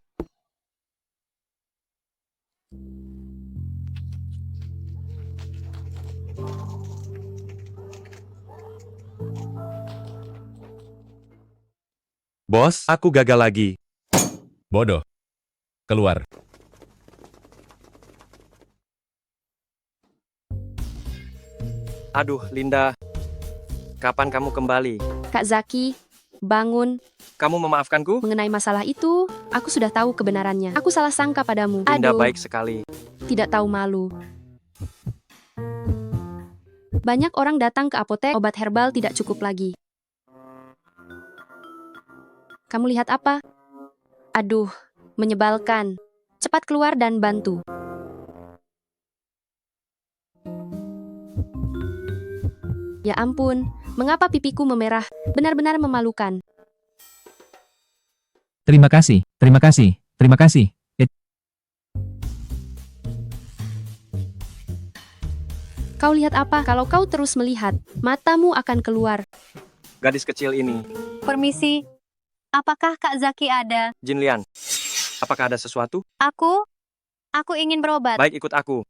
Bos, aku gagal lagi. Bodoh. Keluar. Aduh, Linda. Kapan kamu kembali? Kak Zaki, bangun. Kamu memaafkanku? Mengenai masalah itu, aku sudah tahu kebenarannya. Aku salah sangka padamu. Linda Aduh, baik sekali. tidak tahu malu. Banyak orang datang ke apotek, obat herbal tidak cukup lagi. Kamu lihat apa? Aduh, menyebalkan. Cepat keluar dan bantu. Ya ampun, mengapa pipiku memerah? Benar-benar memalukan. Terima kasih, terima kasih, terima kasih. Kau lihat apa? Kalau kau terus melihat, matamu akan keluar. Gadis kecil ini, Permisi, apakah Kak Zaki ada? Jin Lian. Apakah ada sesuatu? Aku ingin berobat. Baik, ikut aku.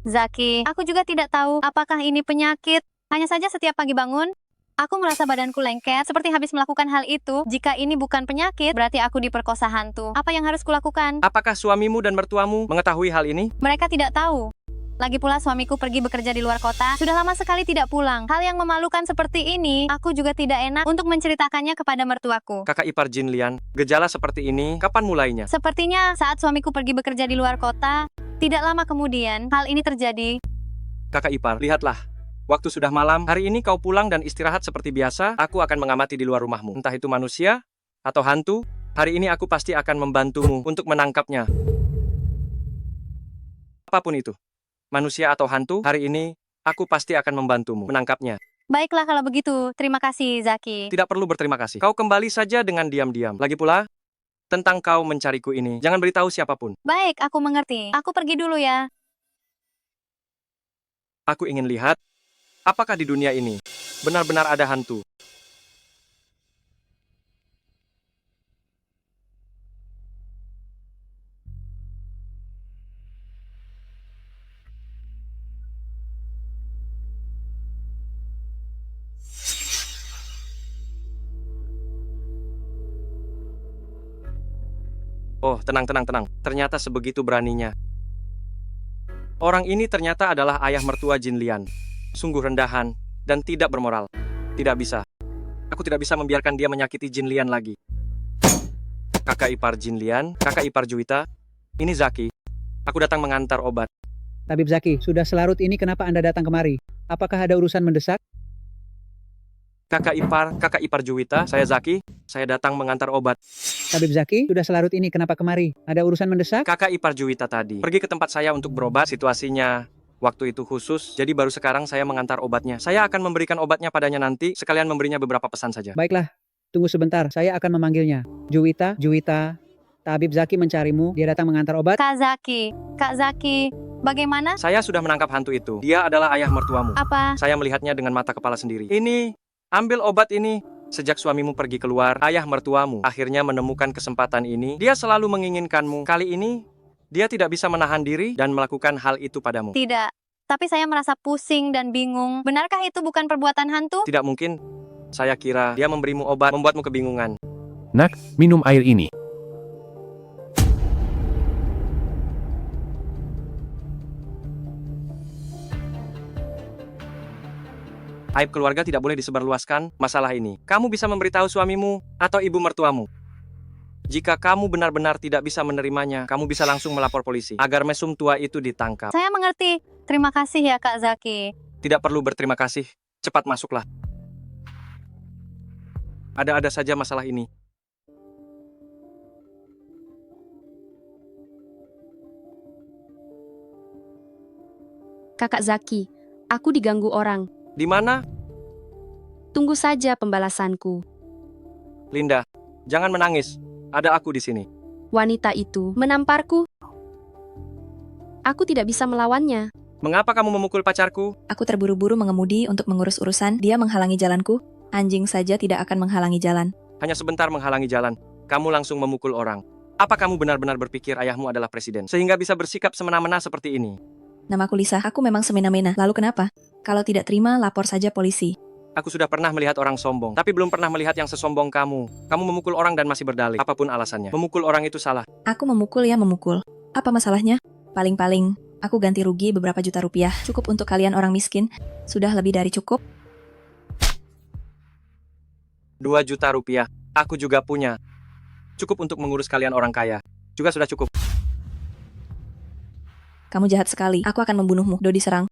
Zaki, aku juga tidak tahu apakah ini penyakit. Hanya saja setiap pagi bangun, aku merasa badanku lengket, seperti habis melakukan hal itu. Jika ini bukan penyakit, berarti aku diperkosa hantu. Apa yang harus kulakukan? Apakah suamimu dan mertuamu mengetahui hal ini? Mereka tidak tahu. Lagi pula suamiku pergi bekerja di luar kota, sudah lama sekali tidak pulang. Hal yang memalukan seperti ini, aku juga tidak enak untuk menceritakannya kepada mertuaku. Kakak ipar Jin Lian, gejala seperti ini, kapan mulainya? Sepertinya saat suamiku pergi bekerja di luar kota, tidak lama kemudian, hal ini terjadi. Kakak ipar, lihatlah. Waktu sudah malam, hari ini kau pulang dan istirahat seperti biasa, aku akan mengamati di luar rumahmu. Entah itu manusia atau hantu, hari ini aku pasti akan membantumu untuk menangkapnya. Apapun itu, manusia atau hantu, hari ini aku pasti akan membantumu menangkapnya. Baiklah kalau begitu, terima kasih Zaki. Tidak perlu berterima kasih. Kau kembali saja dengan diam-diam. Lagi pula, tentang kau mencariku ini, jangan beritahu siapapun. Baik, aku mengerti. Aku pergi dulu ya. Aku ingin lihat, apakah di dunia ini benar-benar ada hantu? Oh, tenang. Ternyata sebegitu beraninya. Orang ini ternyata adalah ayah mertua Jin Lian. Sungguh rendahan dan tidak bermoral. Tidak bisa. Aku tidak bisa membiarkan dia menyakiti Jin Lian lagi. Kakak ipar Jin Lian, kakak ipar Juwita. Ini Zaki. Aku datang mengantar obat. Tabib Zaki, sudah selarut ini kenapa Anda datang kemari? Apakah ada urusan mendesak? Kakak ipar Juwita, saya Zaki. Saya datang mengantar obat. Tabib Zaki, sudah selarut ini kenapa kemari? Ada urusan mendesak? Kakak ipar Juwita tadi pergi ke tempat saya untuk berobat. Situasinya waktu itu khusus, jadi baru sekarang saya mengantar obatnya. Saya akan memberikan obatnya padanya nanti, sekalian memberinya beberapa pesan saja. Baiklah, tunggu sebentar, saya akan memanggilnya. Juwita, Tabib Zaki mencarimu, dia datang mengantar obat. Kak Zaki, bagaimana? Saya sudah menangkap hantu itu. Dia adalah ayah mertuamu. Apa? Saya melihatnya dengan mata kepala sendiri. Ini, ambil obat ini. Sejak suamimu pergi keluar, ayah mertuamu akhirnya menemukan kesempatan ini. Dia selalu menginginkanmu. Kali ini, dia tidak bisa menahan diri dan melakukan hal itu padamu. Tidak, tapi saya merasa pusing dan bingung. Benarkah itu bukan perbuatan hantu? Tidak mungkin. Saya kira dia memberimu obat, membuatmu kebingungan. Nak, minum air ini. Aib keluarga tidak boleh disebarluaskan masalah ini. Kamu bisa memberitahu suamimu atau ibu mertuamu. Jika kamu benar-benar tidak bisa menerimanya, kamu bisa langsung melapor polisi agar mesum tua itu ditangkap. Saya mengerti. Terima kasih ya Kak Zaki. Tidak perlu berterima kasih. Cepat masuklah. Ada-ada saja masalah ini. Kakak Zaki, aku diganggu orang. Di mana? Tunggu saja pembalasanku. Linda, jangan menangis. Ada aku di sini. Wanita itu menamparku. Aku tidak bisa melawannya. Mengapa kamu memukul pacarku? Aku terburu-buru mengemudi untuk mengurus urusan, dia menghalangi jalanku. Anjing saja tidak akan menghalangi jalan. Hanya sebentar menghalangi jalan. Kamu langsung memukul orang. Apa kamu benar-benar berpikir ayahmu adalah presiden? Sehingga bisa bersikap semena-mena seperti ini? Namaku Lisa, aku memang semena-mena. Lalu kenapa? Kalau tidak terima, lapor saja polisi. Aku sudah pernah melihat orang sombong, tapi belum pernah melihat yang sesombong kamu. Kamu memukul orang dan masih berdalih, apapun alasannya. Memukul orang itu salah. Aku memukul ya memukul. Apa masalahnya? Paling-paling, aku ganti rugi beberapa juta rupiah. Cukup untuk kalian orang miskin. Sudah lebih dari cukup. 2 juta rupiah. Aku juga punya. Cukup untuk mengurus kalian orang kaya. Juga sudah cukup. Kamu jahat sekali. Aku akan membunuhmu. Dodi serang.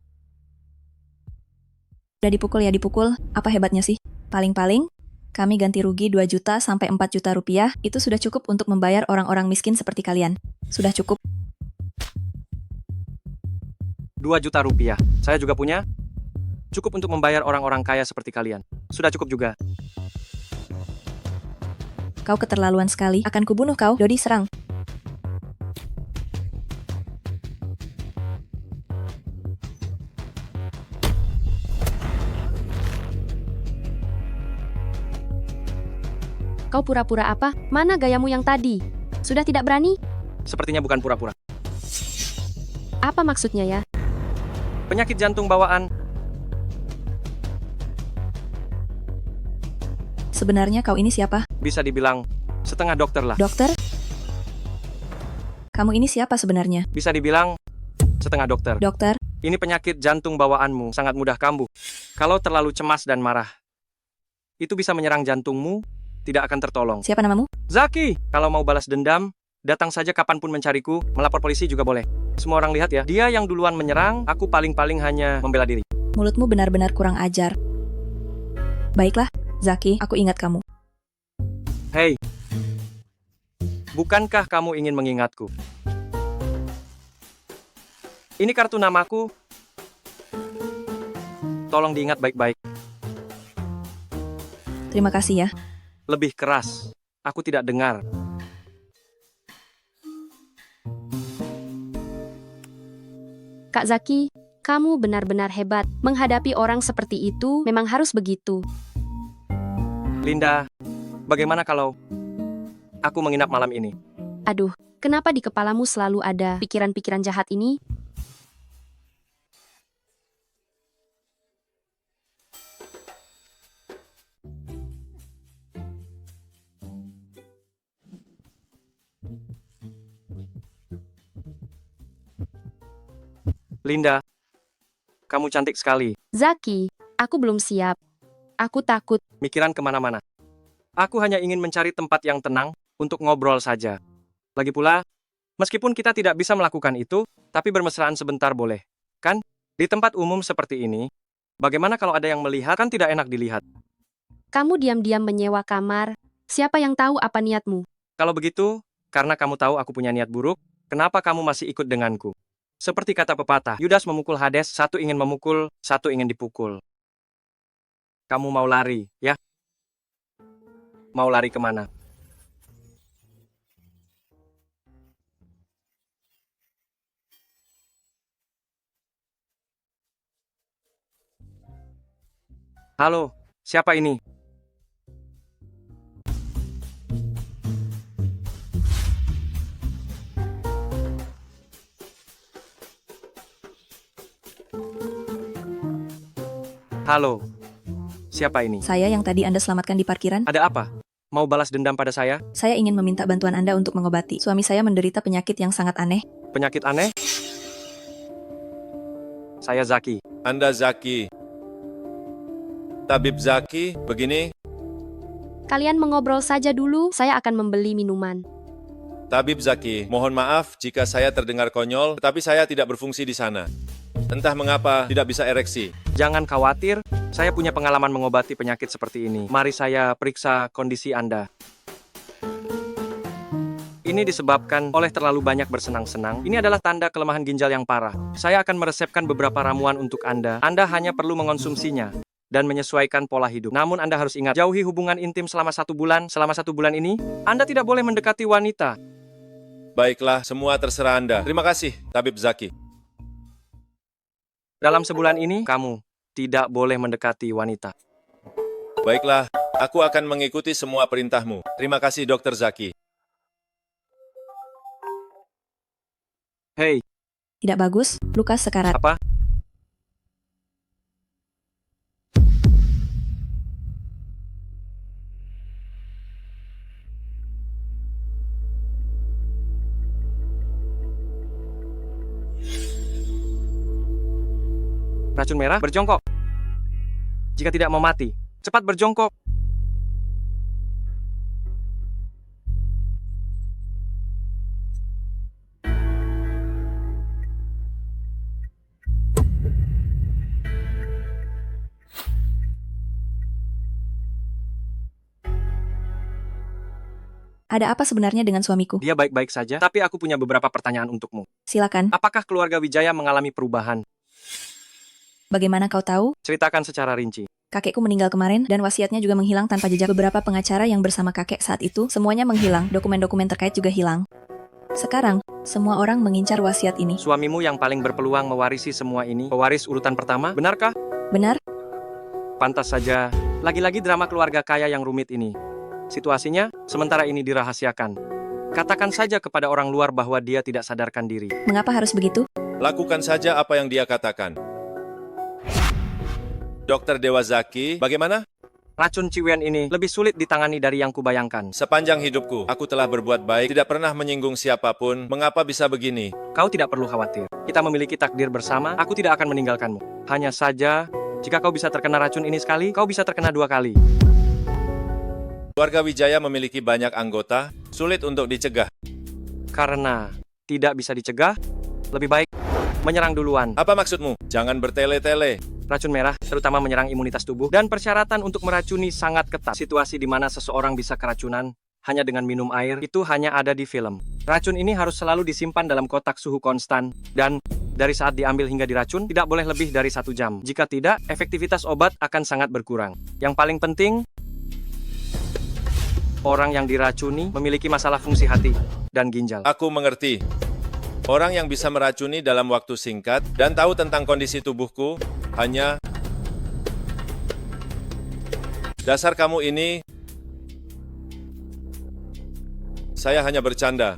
Udah dipukul ya dipukul. Apa hebatnya sih? Paling-paling, kami ganti rugi 2 juta sampai 4 juta rupiah. Itu sudah cukup untuk membayar orang-orang miskin seperti kalian. Sudah cukup. 2 juta rupiah. Saya juga punya. Cukup untuk membayar orang-orang kaya seperti kalian. Sudah cukup juga. Kau keterlaluan sekali. Akan kubunuh kau. Dodi serang. Kau pura-pura apa? Mana gayamu yang tadi? Sudah tidak berani? Sepertinya bukan pura-pura. Apa maksudnya ya? Penyakit jantung bawaan. Sebenarnya kau ini siapa? Bisa dibilang setengah dokter lah. Dokter? Kamu ini siapa sebenarnya? Bisa dibilang setengah dokter. Dokter? Ini penyakit jantung bawaanmu sangat mudah kambuh. Kalau terlalu cemas dan marah, itu bisa menyerang jantungmu, tidak akan tertolong. Siapa namamu? Zaki! Kalau mau balas dendam, datang saja kapanpun mencariku, melapor polisi juga boleh. Semua orang lihat ya, dia yang duluan menyerang, aku paling-paling hanya membela diri. Mulutmu benar-benar kurang ajar. Baiklah, Zaki, aku ingat kamu. Hei, bukankah kamu ingin mengingatku? Ini kartu namaku. Tolong diingat baik-baik. Terima kasih ya. Lebih keras. Aku tidak dengar. Kak Zaki, kamu benar-benar hebat. Menghadapi orang seperti itu memang harus begitu. Linda, bagaimana kalau aku menginap malam ini? Aduh, kenapa di kepalamu selalu ada pikiran-pikiran jahat ini? Linda, kamu cantik sekali. Zaki, aku belum siap. Aku takut. Mikiran kemana-mana. Aku hanya ingin mencari tempat yang tenang untuk ngobrol saja. Lagi pula, meskipun kita tidak bisa melakukan itu, tapi bermesraan sebentar boleh. Kan? Di tempat umum seperti ini, bagaimana kalau ada yang melihat? Kan tidak enak dilihat. Kamu diam-diam menyewa kamar. Siapa yang tahu apa niatmu? Kalau begitu, karena kamu tahu aku punya niat buruk, kenapa kamu masih ikut denganku? Seperti kata pepatah, Yudas memukul Hades, satu ingin memukul, satu ingin dipukul. Kamu mau lari, ya? Mau lari kemana? Halo, siapa ini? Halo, siapa ini? Saya yang tadi Anda selamatkan di parkiran. Ada apa? Mau balas dendam pada saya? Saya ingin meminta bantuan Anda untuk mengobati. Suami saya menderita penyakit yang sangat aneh. Penyakit aneh? Saya Zaki. Anda Zaki. Tabib Zaki, begini. Kalian mengobrol saja dulu, saya akan membeli minuman. Tabib Zaki, mohon maaf jika saya terdengar konyol, tetapi saya tidak berfungsi di sana. Entah mengapa tidak bisa ereksi. Jangan khawatir, saya punya pengalaman mengobati penyakit seperti ini. Mari saya periksa kondisi Anda. Ini disebabkan oleh terlalu banyak bersenang-senang. Ini adalah tanda kelemahan ginjal yang parah. Saya akan meresepkan beberapa ramuan untuk Anda. Anda hanya perlu mengonsumsinya dan menyesuaikan pola hidup. Namun Anda harus ingat, jauhi hubungan intim selama 1 bulan. Selama 1 bulan ini, Anda tidak boleh mendekati wanita. Baiklah, semua terserah Anda. Terima kasih, Tabib Zaki. Dalam sebulan ini, kamu tidak boleh mendekati wanita. Baiklah, aku akan mengikuti semua perintahmu. Terima kasih, Dr. Zaki. Hei. Tidak bagus, Lukas sekarat. Apa? Racun merah, berjongkok. Jika tidak mau mati, cepat berjongkok. Ada apa sebenarnya dengan suamiku? Dia baik-baik saja, tapi aku punya beberapa pertanyaan untukmu. Silakan. Apakah keluarga Wijaya mengalami perubahan? Bagaimana kau tahu? Ceritakan secara rinci. Kakekku meninggal kemarin dan wasiatnya juga menghilang tanpa jejak. Beberapa pengacara yang bersama kakek saat itu, semuanya menghilang. Dokumen-dokumen terkait juga hilang. Sekarang, semua orang mengincar wasiat ini. Suamimu yang paling berpeluang mewarisi semua ini, pewaris urutan pertama, benarkah? Benar? Pantas saja, lagi-lagi drama keluarga kaya yang rumit ini. Situasinya, sementara ini dirahasiakan. Katakan saja kepada orang luar bahwa dia tidak sadarkan diri. Mengapa harus begitu? Lakukan saja apa yang dia katakan. Dr. Dewa Zaki, bagaimana? Racun Ciwen ini lebih sulit ditangani dari yang kubayangkan. Sepanjang hidupku, aku telah berbuat baik, tidak pernah menyinggung siapapun. Mengapa bisa begini? Kau tidak perlu khawatir. Kita memiliki takdir bersama, aku tidak akan meninggalkanmu. Hanya saja, jika kau bisa terkena racun ini sekali, kau bisa terkena 2 kali. Keluarga Wijaya memiliki banyak anggota, sulit untuk dicegah. Karena tidak bisa dicegah, lebih baik menyerang duluan. Apa maksudmu? Jangan bertele-tele. Racun merah, terutama menyerang imunitas tubuh, dan persyaratan untuk meracuni sangat ketat. Situasi di mana seseorang bisa keracunan hanya dengan minum air, itu hanya ada di film. Racun ini harus selalu disimpan dalam kotak suhu konstan, dan dari saat diambil hingga diracun, tidak boleh lebih dari 1 jam. Jika tidak, efektivitas obat akan sangat berkurang. Yang paling penting, orang yang diracuni memiliki masalah fungsi hati dan ginjal. Aku mengerti. Orang yang bisa meracuni dalam waktu singkat dan tahu tentang kondisi tubuhku hanya... Dasar kamu ini... Saya hanya bercanda.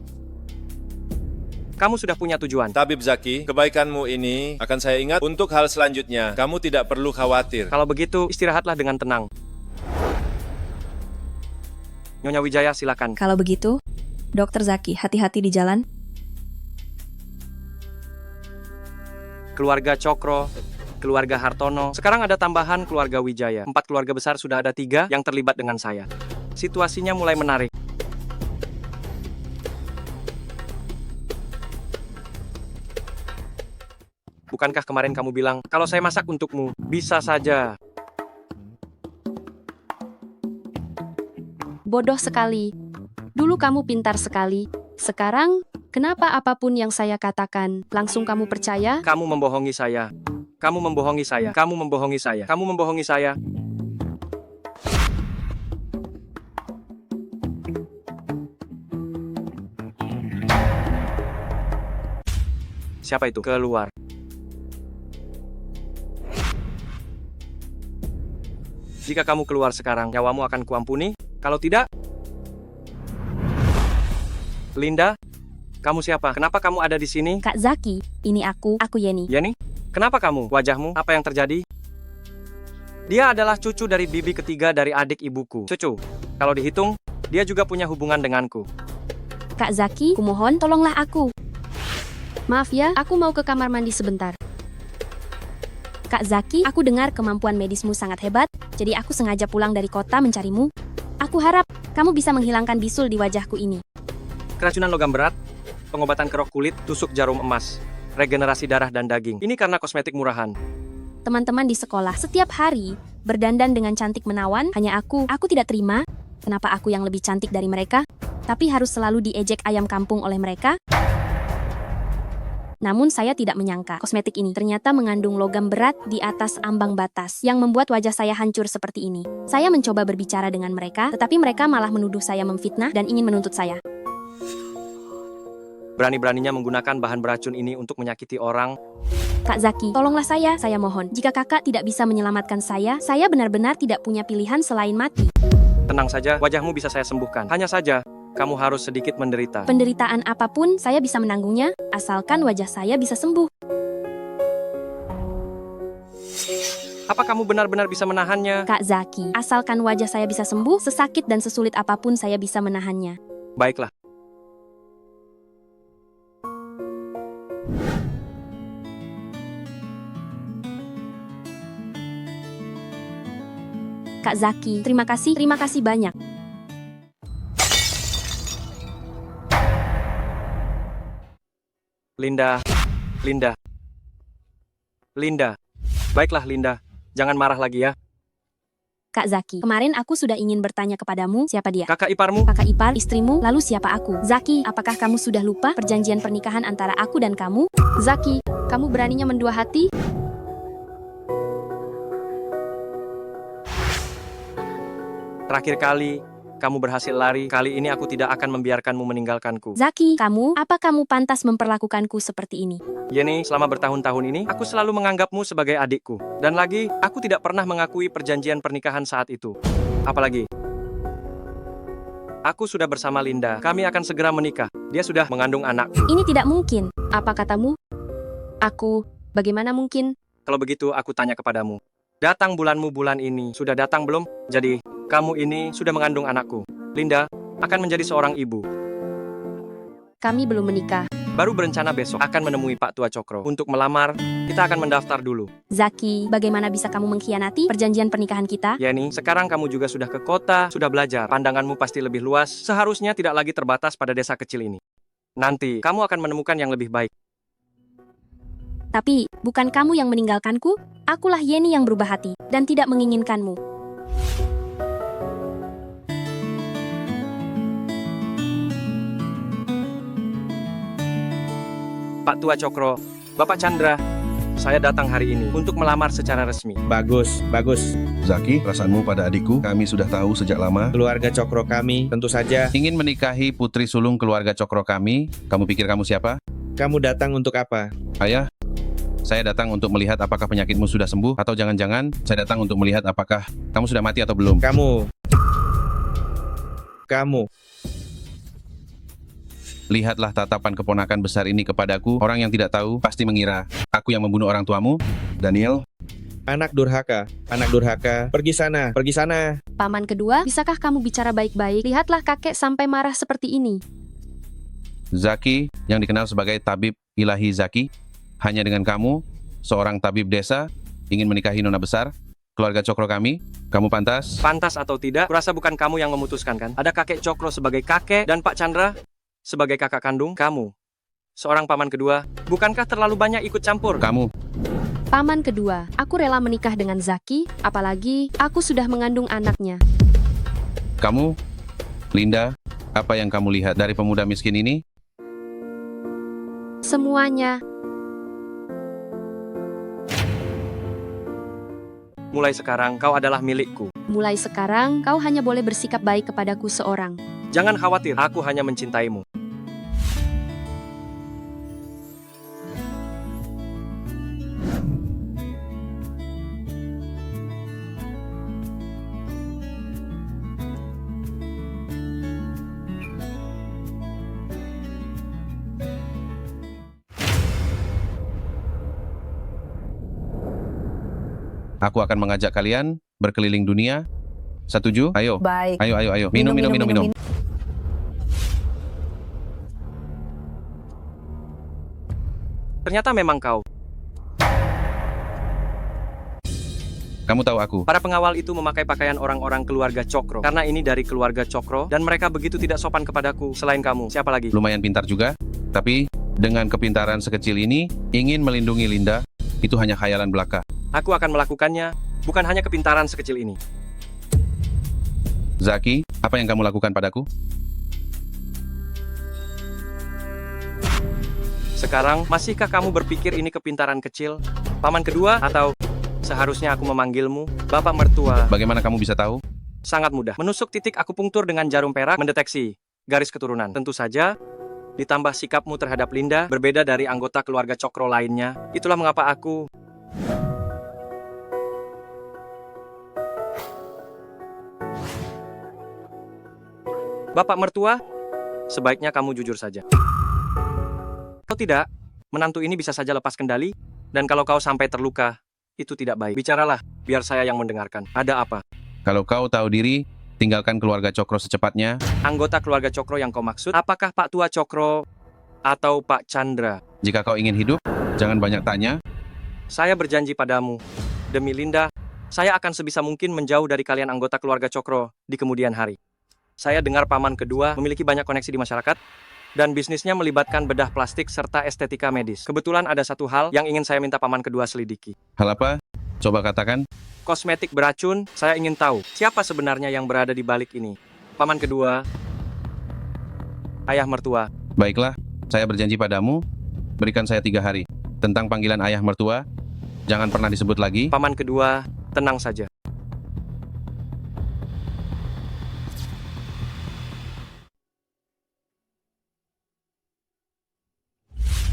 Kamu sudah punya tujuan. Tabib Zaki, kebaikanmu ini akan saya ingat untuk hal selanjutnya. Kamu tidak perlu khawatir. Kalau begitu, istirahatlah dengan tenang. Nyonya Wijaya, silakan. Kalau begitu, Dr. Zaki, hati-hati di jalan. Keluarga Cokro, keluarga Hartono. Sekarang ada tambahan keluarga Wijaya. 4 keluarga besar sudah ada 3 yang terlibat dengan saya. Situasinya mulai menarik. Bukankah kemarin kamu bilang, kalau saya masak untukmu, bisa saja. Bodoh sekali. Dulu kamu pintar sekali. Sekarang, kenapa apapun yang saya katakan, langsung kamu percaya? Kamu membohongi saya. Kamu membohongi saya. Kamu membohongi saya. Kamu membohongi saya. Siapa itu? Keluar. Jika kamu keluar sekarang, nyawamu akan kuampuni. Kalau tidak... Linda, kamu siapa? Kenapa kamu ada di sini? Kak Zaki, ini aku Yeni. Yeni? Kenapa kamu? Wajahmu? Apa yang terjadi? Dia adalah cucu dari bibi ketiga dari adik ibuku. Cucu. Kalau dihitung, dia juga punya hubungan denganku. Kak Zaki, kumohon tolonglah aku. Maaf ya, aku mau ke kamar mandi sebentar. Kak Zaki, aku dengar kemampuan medismu sangat hebat, jadi aku sengaja pulang dari kota mencarimu. Aku harap kamu bisa menghilangkan bisul di wajahku ini. Keracunan logam berat, pengobatan kerok kulit, tusuk jarum emas, regenerasi darah dan daging. Ini karena kosmetik murahan. Teman-teman di sekolah setiap hari berdandan dengan cantik menawan, hanya aku tidak terima. Kenapa aku yang lebih cantik dari mereka, tapi harus selalu diejek ayam kampung oleh mereka? Namun saya tidak menyangka kosmetik ini ternyata mengandung logam berat di atas ambang batas yang membuat wajah saya hancur seperti ini. Saya mencoba berbicara dengan mereka, tetapi mereka malah menuduh saya memfitnah dan ingin menuntut saya. Berani-beraninya menggunakan bahan beracun ini untuk menyakiti orang. Kak Zaki, tolonglah saya mohon. Jika kakak tidak bisa menyelamatkan saya benar-benar tidak punya pilihan selain mati. Tenang saja, wajahmu bisa saya sembuhkan. Hanya saja, kamu harus sedikit menderita. Penderitaan apapun saya bisa menanggungnya, asalkan wajah saya bisa sembuh. Apa kamu benar-benar bisa menahannya? Kak Zaki, asalkan wajah saya bisa sembuh, sesakit dan sesulit apapun saya bisa menahannya. Baiklah. Kak Zaki, terima kasih banyak. Linda. Baiklah Linda, jangan marah lagi ya. Kak Zaki, kemarin aku sudah ingin bertanya kepadamu, siapa dia? Kakak iparmu? Kakak ipar, istrimu, lalu siapa aku? Zaki, apakah kamu sudah lupa perjanjian pernikahan antara aku dan kamu? Zaki, kamu beraninya mendua hati? Terakhir kali, kamu berhasil lari. Kali ini aku tidak akan membiarkanmu meninggalkanku. Zaki, apa kamu pantas memperlakukanku seperti ini? Yeni, selama bertahun-tahun ini, aku selalu menganggapmu sebagai adikku. Dan lagi, aku tidak pernah mengakui perjanjian pernikahan saat itu. Apalagi, aku sudah bersama Linda. Kami akan segera menikah. Dia sudah mengandung anakku. Ini tidak mungkin. Apa katamu? Bagaimana mungkin? Kalau begitu, aku tanya kepadamu. Datang bulanmu bulan ini. Sudah datang belum? Jadi, kamu ini sudah mengandung anakku. Linda akan menjadi seorang ibu. Kami belum menikah. Baru berencana besok akan menemui Pak Tua Cokro. Untuk melamar, kita akan mendaftar dulu. Zaki, bagaimana bisa kamu mengkhianati perjanjian pernikahan kita? Yeni, sekarang kamu juga sudah ke kota, sudah belajar. Pandanganmu pasti lebih luas. Seharusnya tidak lagi terbatas pada desa kecil ini. Nanti, kamu akan menemukan yang lebih baik. Tapi, bukan kamu yang meninggalkanku? Akulah Yeni yang berubah hati dan tidak menginginkanmu. Pak Tua Cokro, Bapak Chandra, saya datang hari ini untuk melamar secara resmi. Bagus. Zaki, perasaanmu pada adikku kami sudah tahu sejak lama. Keluarga Cokro kami, tentu saja. Ingin menikahi putri sulung keluarga Cokro kami. Kamu pikir kamu siapa? Kamu datang untuk apa? Ayah, saya datang untuk melihat apakah penyakitmu sudah sembuh, atau jangan-jangan saya datang untuk melihat apakah kamu sudah mati atau belum. Kamu. Lihatlah tatapan keponakan besar ini kepadaku. Orang yang tidak tahu pasti mengira aku yang membunuh orang tuamu. Daniel. Anak durhaka, pergi sana. Paman kedua, bisakah kamu bicara baik-baik? Lihatlah kakek sampai marah seperti ini. Zaki, yang dikenal sebagai tabib ilahi Zaki, hanya dengan kamu, seorang tabib desa, ingin menikahi nona besar, keluarga Cokro kami, kamu pantas? Pantas atau tidak, kurasa bukan kamu yang memutuskan kan? Ada kakek Cokro sebagai kakek dan Pak Chandra sebagai kakak kandung kamu. Seorang paman kedua, bukankah terlalu banyak ikut campur? Kamu. Paman kedua, aku rela menikah dengan Zaki, apalagi aku sudah mengandung anaknya. Kamu, Linda, apa yang kamu lihat dari pemuda miskin ini? Semuanya. Mulai sekarang, kau adalah milikku. Mulai sekarang, kau hanya boleh bersikap baik kepadaku seorang. Jangan khawatir, aku hanya mencintaimu. Aku akan mengajak kalian berkeliling dunia. Setuju? Ayo. Baik. Ayo. Minum. Ternyata memang kau. Kamu tahu aku. Para pengawal itu memakai pakaian orang-orang keluarga Cokro. Karena ini dari keluarga Cokro, dan mereka begitu tidak sopan kepadaku. Selain kamu, siapa lagi? Lumayan pintar juga, tapi dengan kepintaran sekecil ini, ingin melindungi Linda, itu hanya khayalan belaka. Aku akan melakukannya, bukan hanya kepintaran sekecil ini. Zaki, apa yang kamu lakukan padaku? Sekarang, masihkah kamu berpikir ini kepintaran kecil? Paman kedua, atau seharusnya aku memanggilmu Bapak Mertua? Bagaimana kamu bisa tahu? Sangat mudah. Menusuk titik akupunktur dengan jarum perak mendeteksi garis keturunan. Tentu saja, ditambah sikapmu terhadap Linda berbeda dari anggota keluarga Cokro lainnya. Itulah mengapa aku... Bapak Mertua, sebaiknya kamu jujur saja. Kalau tidak, menantu ini bisa saja lepas kendali, dan kalau kau sampai terluka, itu tidak baik. Bicaralah, biar saya yang mendengarkan. Ada apa? Kalau kau tahu diri, tinggalkan keluarga Cokro secepatnya. Anggota keluarga Cokro yang kau maksud, apakah Pak Tua Cokro atau Pak Chandra? Jika kau ingin hidup, jangan banyak tanya. Saya berjanji padamu, demi Linda, saya akan sebisa mungkin menjauh dari kalian anggota keluarga Cokro di kemudian hari. Saya dengar paman kedua memiliki banyak koneksi di masyarakat, dan bisnisnya melibatkan bedah plastik serta estetika medis. Kebetulan ada satu hal yang ingin saya minta paman kedua selidiki. Hal apa? Coba katakan. Kosmetik beracun, saya ingin tahu siapa sebenarnya yang berada di balik ini. Paman kedua, ayah mertua. Baiklah, saya berjanji padamu, berikan saya 3 hari. Tentang panggilan ayah mertua, jangan pernah disebut lagi. Paman kedua, tenang saja.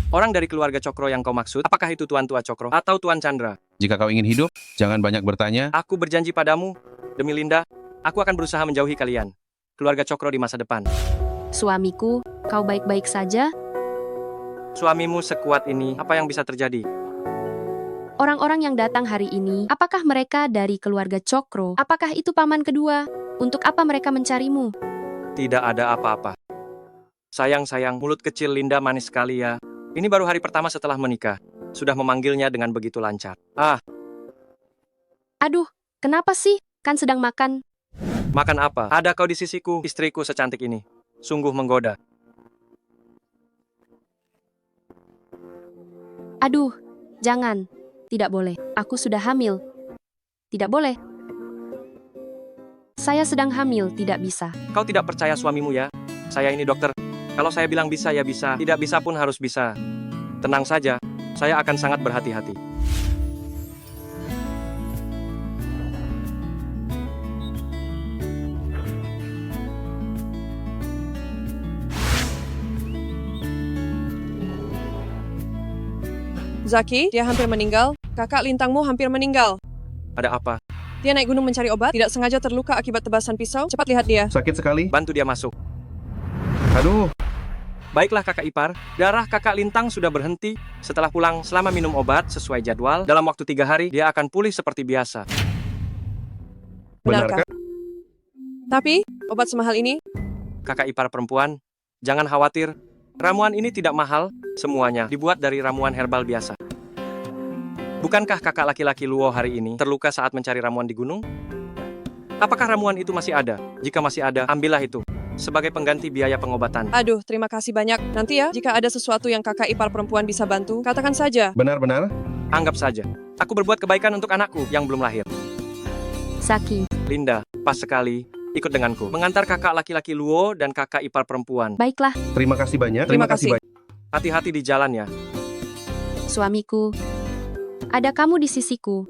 Orang dari keluarga Cokro yang kau maksud, apakah itu Tuan Tua Cokro atau Tuan Chandra? Jika kau ingin hidup, jangan banyak bertanya. Aku berjanji padamu, demi Linda, aku akan berusaha menjauhi kalian, keluarga Cokro di masa depan. Suamiku, kau baik-baik saja? Suamimu sekuat ini, apa yang bisa terjadi? Orang-orang yang datang hari ini, apakah mereka dari keluarga Cokro? Apakah itu paman kedua? Untuk apa mereka mencarimu? Tidak ada apa-apa. Sayang, mulut kecil Linda manis sekali ya. Ini baru hari pertama setelah menikah. Sudah memanggilnya dengan begitu lancar. Aduh, kenapa sih? Kan sedang makan. Makan apa? Ada kau di sisiku, istriku secantik ini. Sungguh menggoda. Aduh, jangan. Tidak boleh. Aku sudah hamil. Tidak boleh. Saya sedang hamil, tidak bisa. Kau tidak percaya suamimu ya? Saya ini dokter. Kalau saya bilang bisa ya bisa, tidak bisa pun harus bisa. Tenang saja, saya akan sangat berhati-hati. Zaki, dia hampir meninggal. Kakak lintangmu hampir meninggal. Ada apa? Dia naik gunung mencari obat, tidak sengaja terluka akibat tebasan pisau. Cepat lihat dia. Sakit sekali. Bantu dia masuk. Aduh. Baiklah kakak ipar, darah kakak Lintang sudah berhenti. Setelah pulang selama minum obat sesuai jadwal, dalam waktu 3 hari dia akan pulih seperti biasa. Benarkah? Tapi, obat semahal ini? Kakak ipar perempuan, jangan khawatir. Ramuan ini tidak mahal, semuanya dibuat dari ramuan herbal biasa. Bukankah kakak laki-laki Luo hari ini terluka saat mencari ramuan di gunung? Apakah ramuan itu masih ada? Jika masih ada, ambillah itu sebagai pengganti biaya pengobatan. Aduh, terima kasih banyak. Nanti ya, jika ada sesuatu yang kakak ipar perempuan bisa bantu, katakan saja. Benar-benar? Anggap saja. Aku berbuat kebaikan untuk anakku yang belum lahir. Saki. Linda, pas sekali. Ikut denganku. Mengantar kakak laki-laki Luo dan kakak ipar perempuan. Baiklah. Terima kasih banyak. Terima kasih. Hati-hati di jalan ya. Suamiku, ada kamu di sisiku.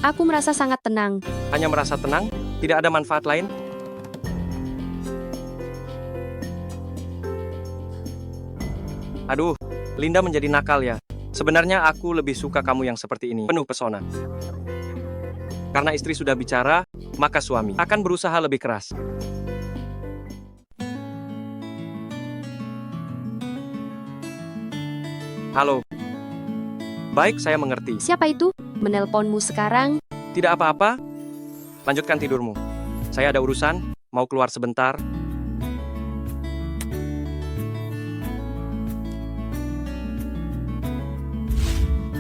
Aku merasa sangat tenang. Hanya merasa tenang? Tidak ada manfaat lain? Aduh, Linda menjadi nakal ya. Sebenarnya aku lebih suka kamu yang seperti ini, penuh pesona. Karena istri sudah bicara, maka suami akan berusaha lebih keras. Halo. Baik, saya mengerti. Siapa itu? Menelponmu sekarang? Tidak apa-apa. Lanjutkan tidurmu. Saya ada urusan, mau keluar sebentar.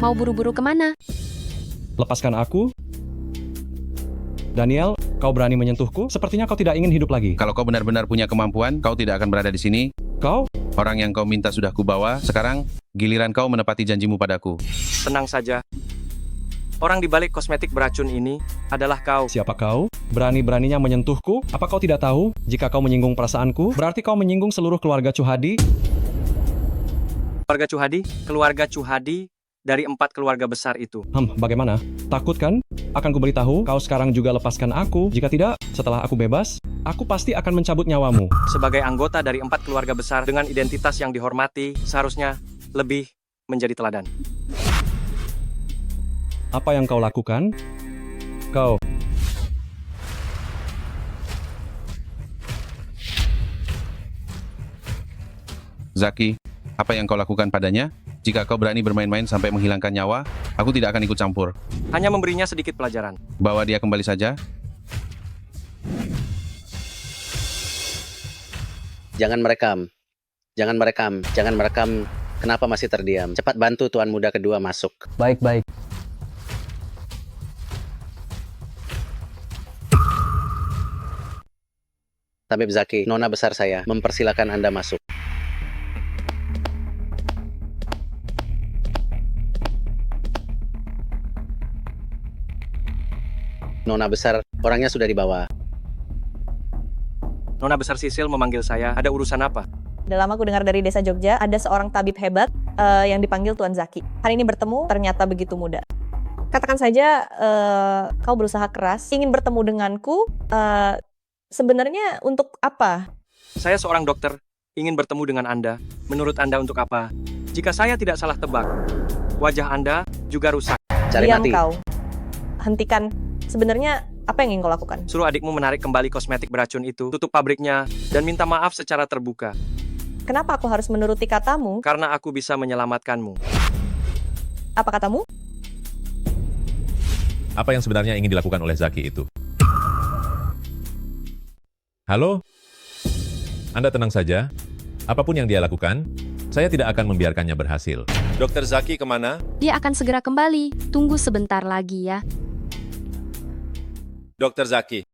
Mau buru-buru kemana? Lepaskan aku. Daniel, kau berani menyentuhku? Sepertinya kau tidak ingin hidup lagi. Kalau kau benar-benar punya kemampuan, kau tidak akan berada di sini. Kau? Orang yang kau minta sudah kubawa, sekarang giliran kau menepati janjimu padaku. Tenang saja. Orang di balik kosmetik beracun ini adalah kau. Siapa kau? Berani-beraninya menyentuhku? Apa kau tidak tahu? Jika kau menyinggung perasaanku, berarti kau menyinggung seluruh keluarga Chuhadi. Keluarga Chuhadi? Keluarga Chuhadi dari 4 keluarga besar itu. Bagaimana? Takut kan? Akan kuberitahu, kau sekarang juga lepaskan aku. Jika tidak, setelah aku bebas, aku pasti akan mencabut nyawamu. Sebagai anggota dari 4 keluarga besar dengan identitas yang dihormati, seharusnya lebih menjadi teladan. Apa yang kau lakukan? Kau. Zaki, apa yang kau lakukan padanya? Jika kau berani bermain-main sampai menghilangkan nyawa, aku tidak akan ikut campur. Hanya memberinya sedikit pelajaran. Bawa dia kembali saja. Jangan merekam. Jangan merekam. Jangan merekam. Kenapa masih terdiam? Cepat bantu Tuan Muda kedua masuk. Baik-baik. Tabib Zaki, nona besar saya, mempersilakan Anda masuk. Nona besar, orangnya sudah dibawa. Nona besar Sisil memanggil saya, ada urusan apa? Dalam aku dengar dari desa Jogja, ada seorang tabib hebat yang dipanggil Tuan Zaki. Hari ini bertemu, ternyata begitu mudah. Katakan saja kau berusaha keras, ingin bertemu denganku, sebenarnya untuk apa? Saya seorang dokter, ingin bertemu dengan Anda. Menurut Anda untuk apa? Jika saya tidak salah tebak, wajah Anda juga rusak. Diam kau. Hentikan. Sebenarnya apa yang ingin kau lakukan? Suruh adikmu menarik kembali kosmetik beracun itu, tutup pabriknya, dan minta maaf secara terbuka. Kenapa aku harus menuruti katamu? Karena aku bisa menyelamatkanmu. Apa katamu? Apa yang sebenarnya ingin dilakukan oleh Zaki itu? Halo? Anda tenang saja. Apapun yang dia lakukan, saya tidak akan membiarkannya berhasil. Dokter Zaki kemana? Dia akan segera kembali. Tunggu sebentar lagi ya. Dokter Zaki,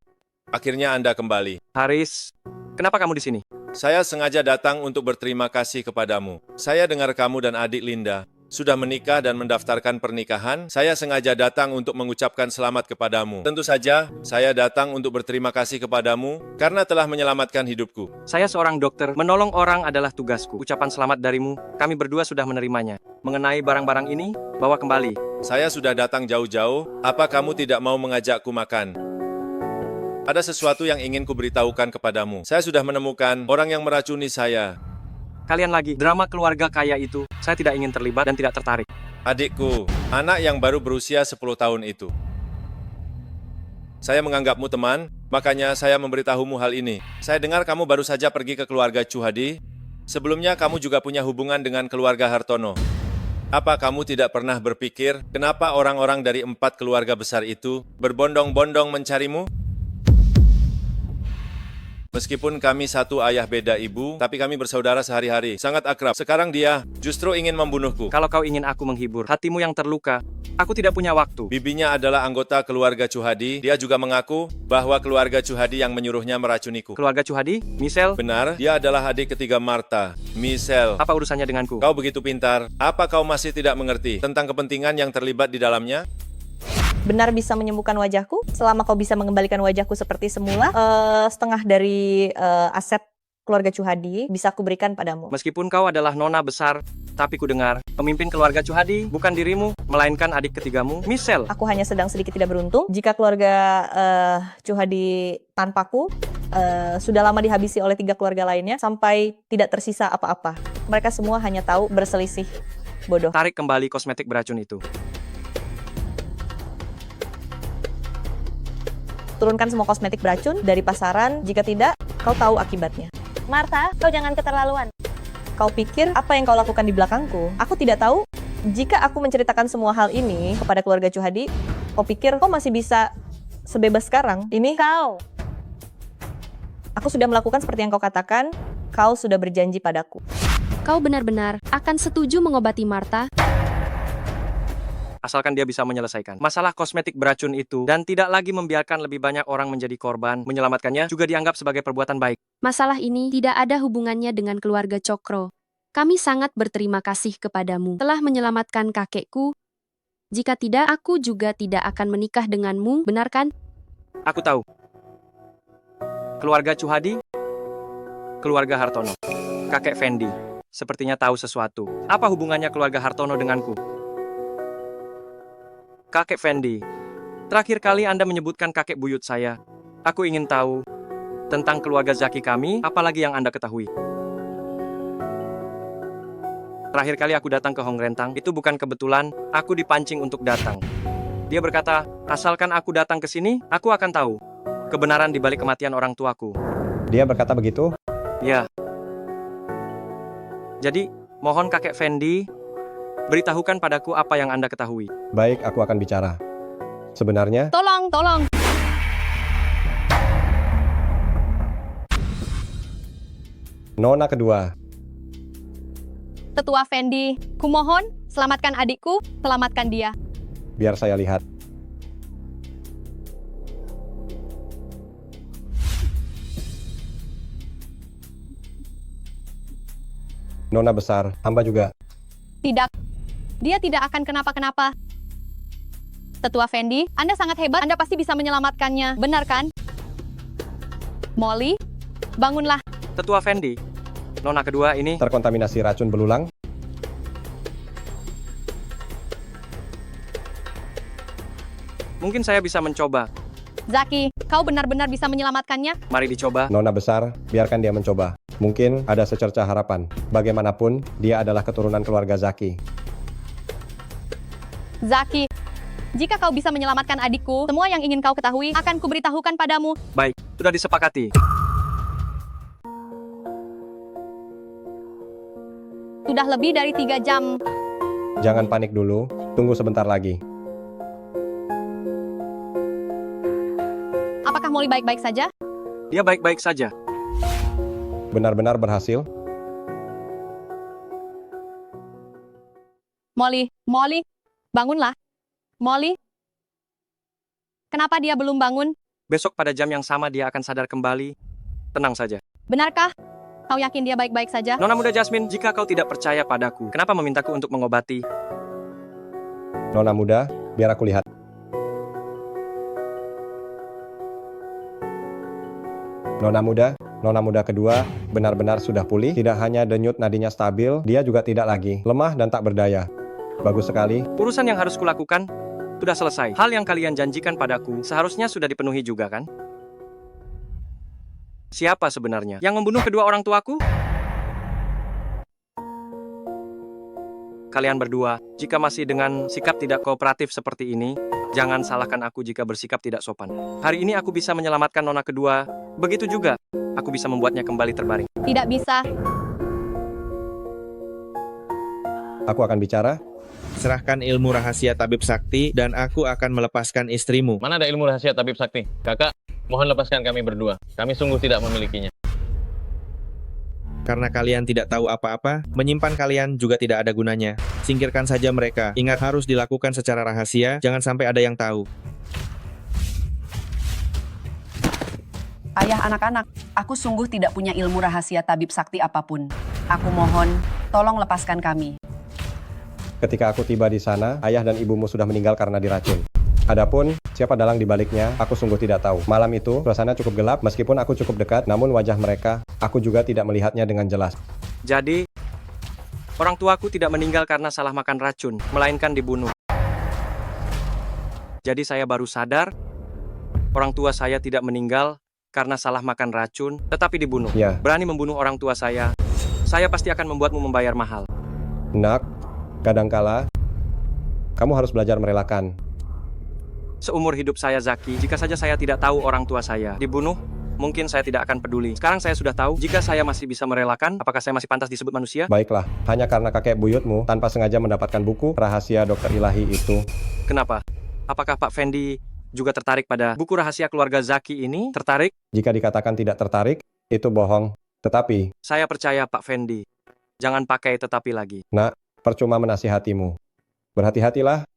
akhirnya Anda kembali. Haris, kenapa kamu di sini? Saya sengaja datang untuk berterima kasih kepadamu. Saya dengar kamu dan adik Linda sudah menikah dan mendaftarkan pernikahan. Saya sengaja datang untuk mengucapkan selamat kepadamu. Tentu saja, saya datang untuk berterima kasih kepadamu karena telah menyelamatkan hidupku. Saya seorang dokter, menolong orang adalah tugasku. Ucapan selamat darimu, kami berdua sudah menerimanya. Mengenai barang-barang ini, bawa kembali. Saya sudah datang jauh-jauh, apa kamu tidak mau mengajakku makan? Ada sesuatu yang ingin kuberitahukan kepadamu. Saya sudah menemukan orang yang meracuni saya. Kalian lagi, drama keluarga kaya itu, saya tidak ingin terlibat dan tidak tertarik. Adikku, anak yang baru berusia 10 tahun itu. Saya menganggapmu teman, makanya saya memberitahumu hal ini. Saya dengar kamu baru saja pergi ke keluarga Chuhadi. Sebelumnya kamu juga punya hubungan dengan keluarga Hartono. Apa kamu tidak pernah berpikir kenapa orang-orang dari 4 keluarga besar itu berbondong-bondong mencarimu? Meskipun kami satu ayah beda ibu, tapi kami bersaudara sehari-hari, sangat akrab. Sekarang dia justru ingin membunuhku. Kalau kau ingin aku menghibur hatimu yang terluka, aku tidak punya waktu. Bibinya adalah anggota keluarga Chuhadi. Dia juga mengaku bahwa keluarga Chuhadi yang menyuruhnya meracuniku. Keluarga Chuhadi? Michelle? Benar, dia adalah adik ketiga Martha. Michelle. Apa urusannya denganku? Kau begitu pintar. Apa kau masih tidak mengerti tentang kepentingan yang terlibat di dalamnya? Benar bisa menyembuhkan wajahku? Selama kau bisa mengembalikan wajahku seperti semula, setengah dari aset keluarga Chuhadi bisa kuberikan padamu. Meskipun kau adalah nona besar, tapi ku dengar pemimpin keluarga Chuhadi bukan dirimu, melainkan adik ketigamu, Michelle. Aku hanya sedang sedikit tidak beruntung. Jika keluarga Chuhadi tanpaku sudah lama dihabisi oleh 3 keluarga lainnya sampai tidak tersisa apa-apa. Mereka semua hanya tahu berselisih. Bodoh. Tarik kembali kosmetik beracun itu. Turunkan semua kosmetik beracun dari pasaran. Jika tidak, kau tahu akibatnya. Martha, kau jangan keterlaluan. Kau pikir apa yang kau lakukan di belakangku? Aku tidak tahu. Jika aku menceritakan semua hal ini kepada keluarga Chuhadi, kau pikir kau masih bisa sebebas sekarang? Ini kau. Aku sudah melakukan seperti yang kau katakan. Kau sudah berjanji padaku. Kau benar-benar akan setuju mengobati Martha? asalkan dia bisa menyelesaikan masalah kosmetik beracun itu dan tidak lagi membiarkan lebih banyak orang menjadi korban. Menyelamatkannya juga dianggap sebagai perbuatan baik. Masalah ini tidak ada hubungannya dengan keluarga Cokro. Kami sangat berterima kasih kepadamu telah menyelamatkan kakekku. Jika tidak, aku juga tidak akan menikah denganmu, benar kan? Aku tahu. Keluarga Chuhadi, keluarga Hartono, kakek Fendi, sepertinya tahu sesuatu. Apa hubungannya keluarga Hartono denganku? Kakek Fendi, terakhir kali Anda menyebutkan kakek buyut saya. Aku ingin tahu tentang keluarga Zaki kami, apalagi yang Anda ketahui. Terakhir kali aku datang ke Hongrentang, itu bukan kebetulan, aku dipancing untuk datang. Dia berkata, asalkan aku datang ke sini, aku akan tahu kebenaran di balik kematian orang tuaku. Dia berkata begitu? Ya. Jadi, mohon kakek Fendi, beritahukan padaku apa yang Anda ketahui. Baik, aku akan bicara. Sebenarnya, Tolong. Nona kedua. Tetua Fendi, kumohon, selamatkan adikku, selamatkan dia. Biar saya lihat. Nona besar, hamba juga. Tidak. Dia tidak akan kenapa-kenapa. Tetua Fendi, Anda sangat hebat, Anda pasti bisa menyelamatkannya, benar kan? Molly, bangunlah. Tetua Fendi, Nona kedua ini Terkontaminasi racun belulang? mungkin saya bisa mencoba. Zaki, kau benar-benar bisa menyelamatkannya? Mari dicoba. Nona besar, biarkan dia mencoba. Mungkin ada secercah harapan. Bagaimanapun, dia adalah keturunan keluarga Zaki. Zaki, jika kau bisa menyelamatkan adikku, semua yang ingin kau ketahui akan kuberitahukan padamu. Baik, sudah disepakati. Sudah lebih dari 3 jam. Jangan panik dulu, tunggu sebentar lagi. Apakah Molly baik-baik saja? Dia baik-baik saja. Benar-benar berhasil? Molly, bangunlah. Molly, kenapa dia belum bangun? Besok pada jam yang sama dia akan sadar kembali. Tenang saja. Benarkah? Kau yakin dia baik-baik saja? Nona muda Jasmine, jika kau tidak percaya padaku, kenapa memintaku untuk mengobati? Nona muda, biar aku lihat. Nona muda kedua, benar-benar sudah pulih. Tidak hanya denyut nadinya stabil, dia juga tidak lagi lemah dan tak berdaya. Bagus sekali. Urusan yang harus kulakukan sudah selesai. Hal yang kalian janjikan padaku seharusnya sudah dipenuhi juga kan? Siapa sebenarnya yang membunuh kedua orang tuaku? Kalian berdua, jika masih dengan sikap tidak kooperatif seperti ini, jangan salahkan aku jika bersikap tidak sopan. Hari ini aku bisa menyelamatkan Nona kedua, begitu juga aku bisa membuatnya kembali terbaring. Tidak bisa. Aku akan bicara. Serahkan ilmu rahasia tabib sakti dan aku akan melepaskan istrimu. Mana ada ilmu rahasia tabib sakti? Kakak, mohon lepaskan kami berdua. Kami sungguh tidak memilikinya. Karena kalian tidak tahu apa-apa, menyimpan kalian juga tidak ada gunanya. Singkirkan saja mereka. Ingat harus dilakukan secara rahasia, jangan sampai ada yang tahu. Ayah anak-anak, aku sungguh tidak punya ilmu rahasia tabib sakti apapun. Aku mohon, tolong lepaskan kami. Ketika aku tiba di sana, ayah dan ibumu sudah meninggal karena diracun. Adapun siapa dalang di baliknya, aku sungguh tidak tahu. Malam itu, suasana cukup gelap, meskipun aku cukup dekat, namun wajah mereka, aku juga tidak melihatnya dengan jelas. Jadi, orang tuaku tidak meninggal karena salah makan racun, melainkan dibunuh. Jadi saya baru sadar, orang tua saya tidak meninggal karena salah makan racun, tetapi dibunuh. Ya. Berani membunuh orang tua saya pasti akan membuatmu membayar mahal. Nak, kadangkala, kamu harus belajar merelakan. Seumur hidup saya Zaki, jika saja saya tidak tahu orang tua saya dibunuh, mungkin saya tidak akan peduli. Sekarang saya sudah tahu, jika saya masih bisa merelakan, apakah saya masih pantas disebut manusia? Baiklah, hanya karena kakek buyutmu tanpa sengaja mendapatkan buku rahasia dokter ilahi itu. Kenapa? Apakah Pak Fendi juga tertarik pada buku rahasia keluarga Zaki ini? Tertarik? Jika dikatakan tidak tertarik, itu bohong. Tetapi, Saya percaya Pak Fendi. Jangan pakai tetapi lagi. nak, percuma menasihatimu. Berhati-hatilah.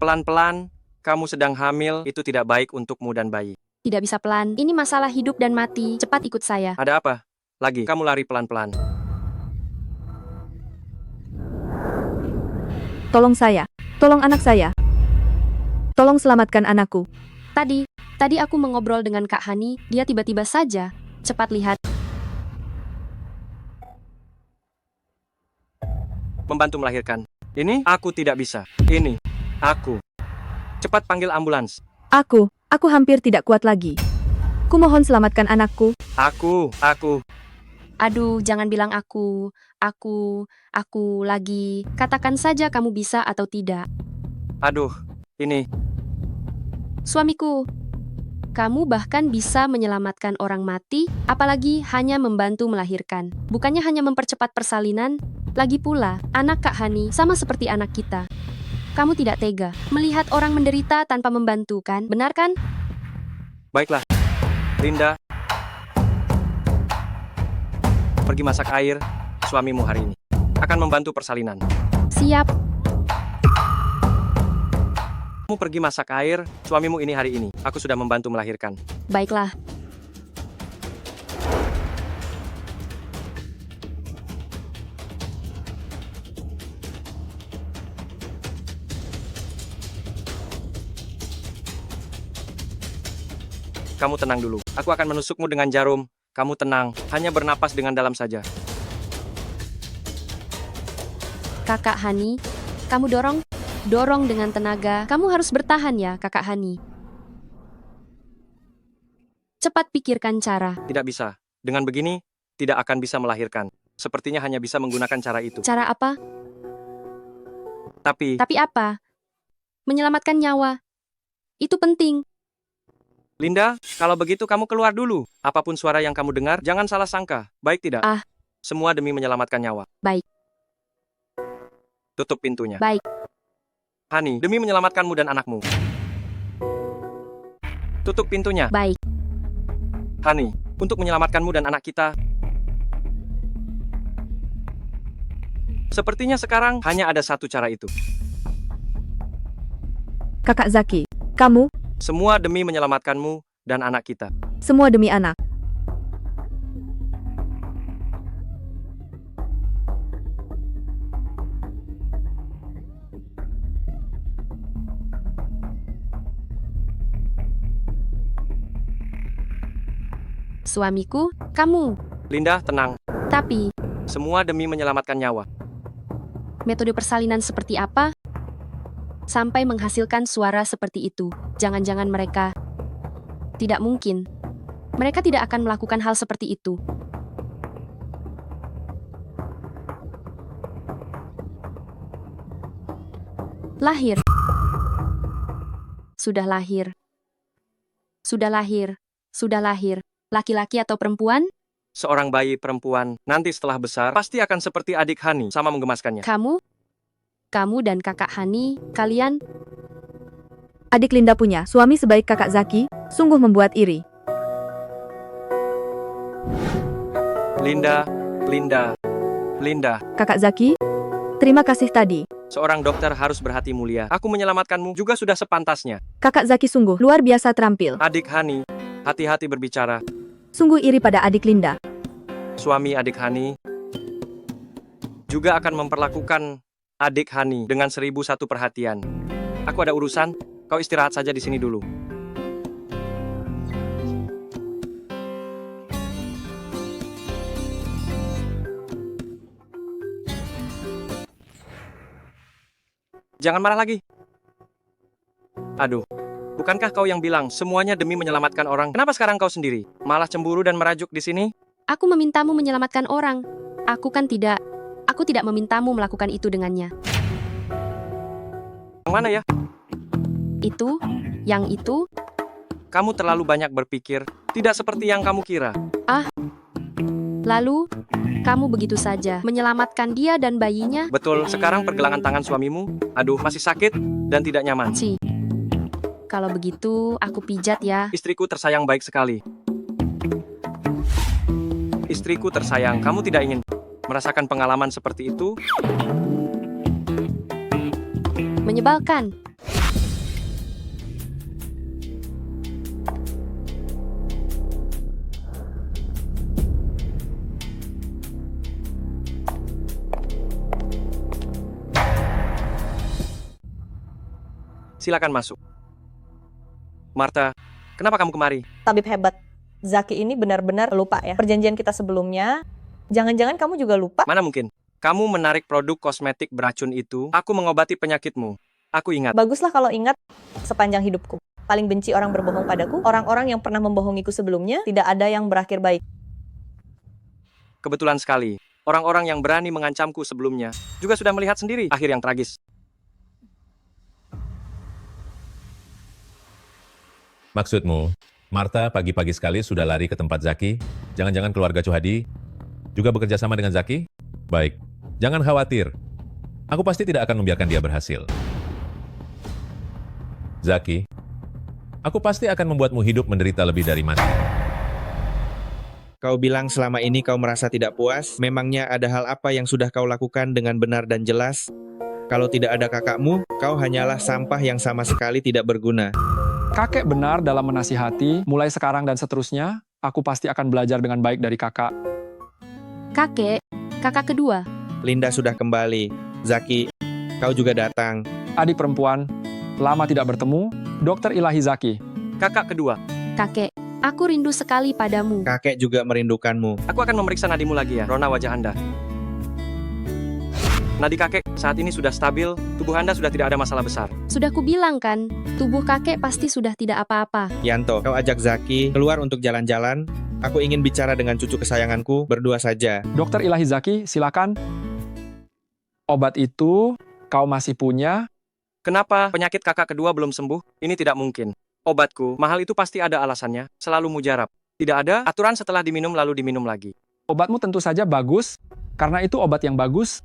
Pelan-pelan, kamu sedang hamil, itu tidak baik untukmu dan bayi. Tidak bisa pelan, ini masalah hidup dan mati. Cepat ikut saya. Ada apa? Lagi, kamu lari pelan-pelan. Tolong saya. Tolong anak saya. Tolong selamatkan anakku. Tadi aku mengobrol dengan Kak Hani, dia tiba-tiba saja. Cepat lihat. Membantu melahirkan. Ini, aku tidak bisa. Ini, aku. Cepat panggil ambulans. Aku hampir tidak kuat lagi. Kumohon selamatkan anakku. Aku. Aduh, jangan bilang aku lagi. Katakan saja kamu bisa atau tidak. Aduh, ini. Suamiku, kamu bahkan bisa menyelamatkan orang mati, apalagi hanya membantu melahirkan. Bukannya hanya mempercepat persalinan, lagi pula, anak Kak Hani sama seperti anak kita. Kamu tidak tega melihat orang menderita tanpa membantu, kan? Benar kan? Baiklah. Linda. Pergi masak air, suamimu hari ini akan membantu persalinan. Siap. Kamu pergi masak air, suamimu ini hari ini. Aku sudah membantu melahirkan. Baiklah. Kamu tenang dulu. Aku akan menusukmu dengan jarum. Kamu tenang, hanya bernapas dengan dalam saja. Kakak Hani, kamu dorong dengan tenaga. Kamu harus bertahan ya, Kakak Hani. Cepat pikirkan cara. Tidak bisa. Dengan begini, tidak akan bisa melahirkan. Sepertinya hanya bisa menggunakan cara itu. Cara apa? Tapi apa? Menyelamatkan nyawa. Itu penting. Linda, kalau begitu kamu keluar dulu. Apapun suara yang kamu dengar, jangan salah sangka. Baik tidak? Semua demi menyelamatkan nyawa. Baik. Tutup pintunya. Baik. Hani, demi menyelamatkanmu dan anakmu. Tutup pintunya. Baik. Hani, untuk menyelamatkanmu dan anak kita. Sepertinya sekarang hanya ada satu cara itu. Kakak Zaki, kamu, Semua demi menyelamatkanmu dan anak kita. semua demi anak. Suamiku, kamu. Linda, tenang. Tapi, Semua demi menyelamatkan nyawa. metode persalinan seperti apa? Sampai menghasilkan suara seperti itu. Jangan-jangan mereka... Tidak mungkin. Mereka tidak akan melakukan hal seperti itu. Lahir. Sudah lahir. Sudah lahir. Sudah lahir. Laki-laki atau perempuan? Seorang bayi perempuan, nanti setelah besar, pasti akan seperti adik Hani, sama menggemaskannya. Kamu dan kakak Hani, kalian... Adik Linda punya suami sebaik kakak Zaki, sungguh membuat iri. Linda. Kakak Zaki, terima kasih tadi. Seorang dokter harus berhati mulia. Aku menyelamatkanmu juga sudah sepantasnya. Kakak Zaki sungguh luar biasa terampil. Adik Hani, hati-hati berbicara. Sungguh iri pada adik Linda. Suami adik Hani juga akan memperlakukan adik Hani dengan 1001 perhatian. Aku ada urusan, kau istirahat saja di sini dulu. Jangan marah lagi. Aduh, bukankah kau yang bilang semuanya demi menyelamatkan orang? Kenapa sekarang kau sendiri malah cemburu dan merajuk di sini? Aku memintamu menyelamatkan orang. Aku tidak memintamu melakukan itu dengannya. Yang mana ya? Yang itu? Kamu terlalu banyak berpikir, tidak seperti yang kamu kira. Lalu, kamu begitu saja menyelamatkan dia dan bayinya? Betul, sekarang pergelangan tangan suamimu, aduh, masih sakit dan tidak nyaman. Kalau begitu, aku pijat ya. Istriku tersayang baik sekali. Istriku tersayang, kamu tidak ingin merasakan pengalaman seperti itu? Menyebalkan. Silakan masuk. Martha, kenapa kamu kemari? Tabib hebat Zaki ini benar-benar lupa ya. Perjanjian kita sebelumnya, jangan-jangan kamu juga lupa? Mana mungkin? Kamu menarik produk kosmetik beracun itu, aku mengobati penyakitmu. Aku ingat. Baguslah kalau ingat sepanjang hidupku. Paling benci orang berbohong padaku, orang-orang yang pernah membohongiku sebelumnya, tidak ada yang berakhir baik. Kebetulan sekali, orang-orang yang berani mengancamku sebelumnya juga sudah melihat sendiri akhir yang tragis. Maksudmu, Martha pagi-pagi sekali sudah lari ke tempat Zaki? Jangan-jangan keluarga Chuhadi juga bekerja sama dengan Zaki? Baik, jangan khawatir. Aku pasti tidak akan membiarkan dia berhasil. Zaki, aku pasti akan membuatmu hidup menderita lebih dari mati. Kau bilang selama ini kau merasa tidak puas, memangnya ada hal apa yang sudah kau lakukan dengan benar dan jelas? Kalau tidak ada kakakmu, kau hanyalah sampah yang sama sekali tidak berguna. Kakek benar dalam menasihati, mulai sekarang dan seterusnya, aku pasti akan belajar dengan baik dari kakak. Kakak kedua. Linda sudah kembali. Zaki, kau juga datang. Adik perempuan, lama tidak bertemu, Dokter Ilahi Zaki. Kakak kedua. Kakek, aku rindu sekali padamu. Kakek juga merindukanmu. Aku akan memeriksa nadimu lagi ya, Rona wajah Anda. Nadi kakek saat ini sudah stabil, tubuh Anda sudah tidak ada masalah besar. Sudah kubilang kan, tubuh kakek pasti sudah tidak apa-apa. Yanto, kau ajak Zaki keluar untuk jalan-jalan. Aku ingin bicara dengan cucu kesayanganku, berdua saja. Dokter Ilahi Zaki, silakan. Obat itu kau masih punya? Kenapa penyakit kakak kedua belum sembuh? Ini tidak mungkin. Obatku, mahal itu pasti ada alasannya, selalu mujarab. Tidak ada aturan setelah diminum lalu diminum lagi. Obatmu tentu saja bagus, karena itu obat yang bagus,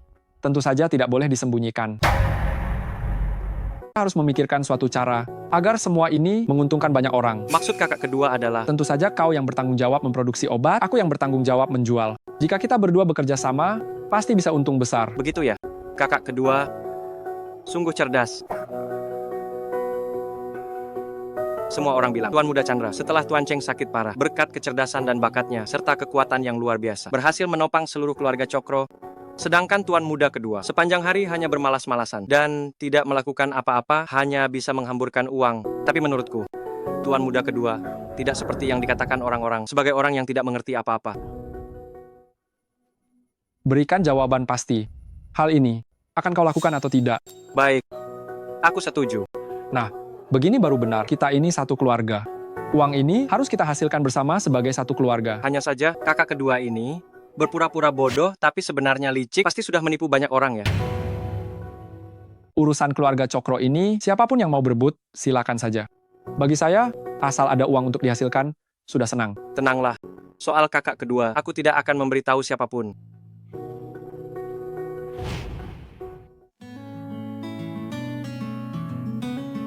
tentu saja tidak boleh disembunyikan. Kita harus memikirkan suatu cara, agar semua ini menguntungkan banyak orang. Maksud kakak kedua adalah? Tentu saja kau yang bertanggung jawab memproduksi obat, aku yang bertanggung jawab menjual. Jika kita berdua bekerja sama, pasti bisa untung besar. Begitu ya? Kakak kedua, sungguh cerdas. Semua orang bilang, Tuan Muda Chandra, setelah Tuan Cheng sakit parah, berkat kecerdasan dan bakatnya, serta kekuatan yang luar biasa, berhasil menopang seluruh keluarga Cokro. Sedangkan Tuan Muda kedua, sepanjang hari hanya bermalas-malasan, dan tidak melakukan apa-apa, hanya bisa menghamburkan uang. Tapi menurutku, Tuan Muda kedua, tidak seperti yang dikatakan orang-orang, sebagai orang yang tidak mengerti apa-apa. Berikan jawaban pasti. Hal ini, akan kau lakukan atau tidak? Baik, aku setuju. Nah, begini baru benar, kita ini satu keluarga. Uang ini harus kita hasilkan bersama sebagai satu keluarga. Hanya saja, kakak kedua ini berpura-pura bodoh, tapi sebenarnya licik, pasti sudah menipu banyak orang ya. Urusan keluarga Cokro ini, siapapun yang mau berebut, silakan saja. Bagi saya, asal ada uang untuk dihasilkan, sudah senang. Tenanglah, soal kakak kedua, aku tidak akan memberitahu siapapun.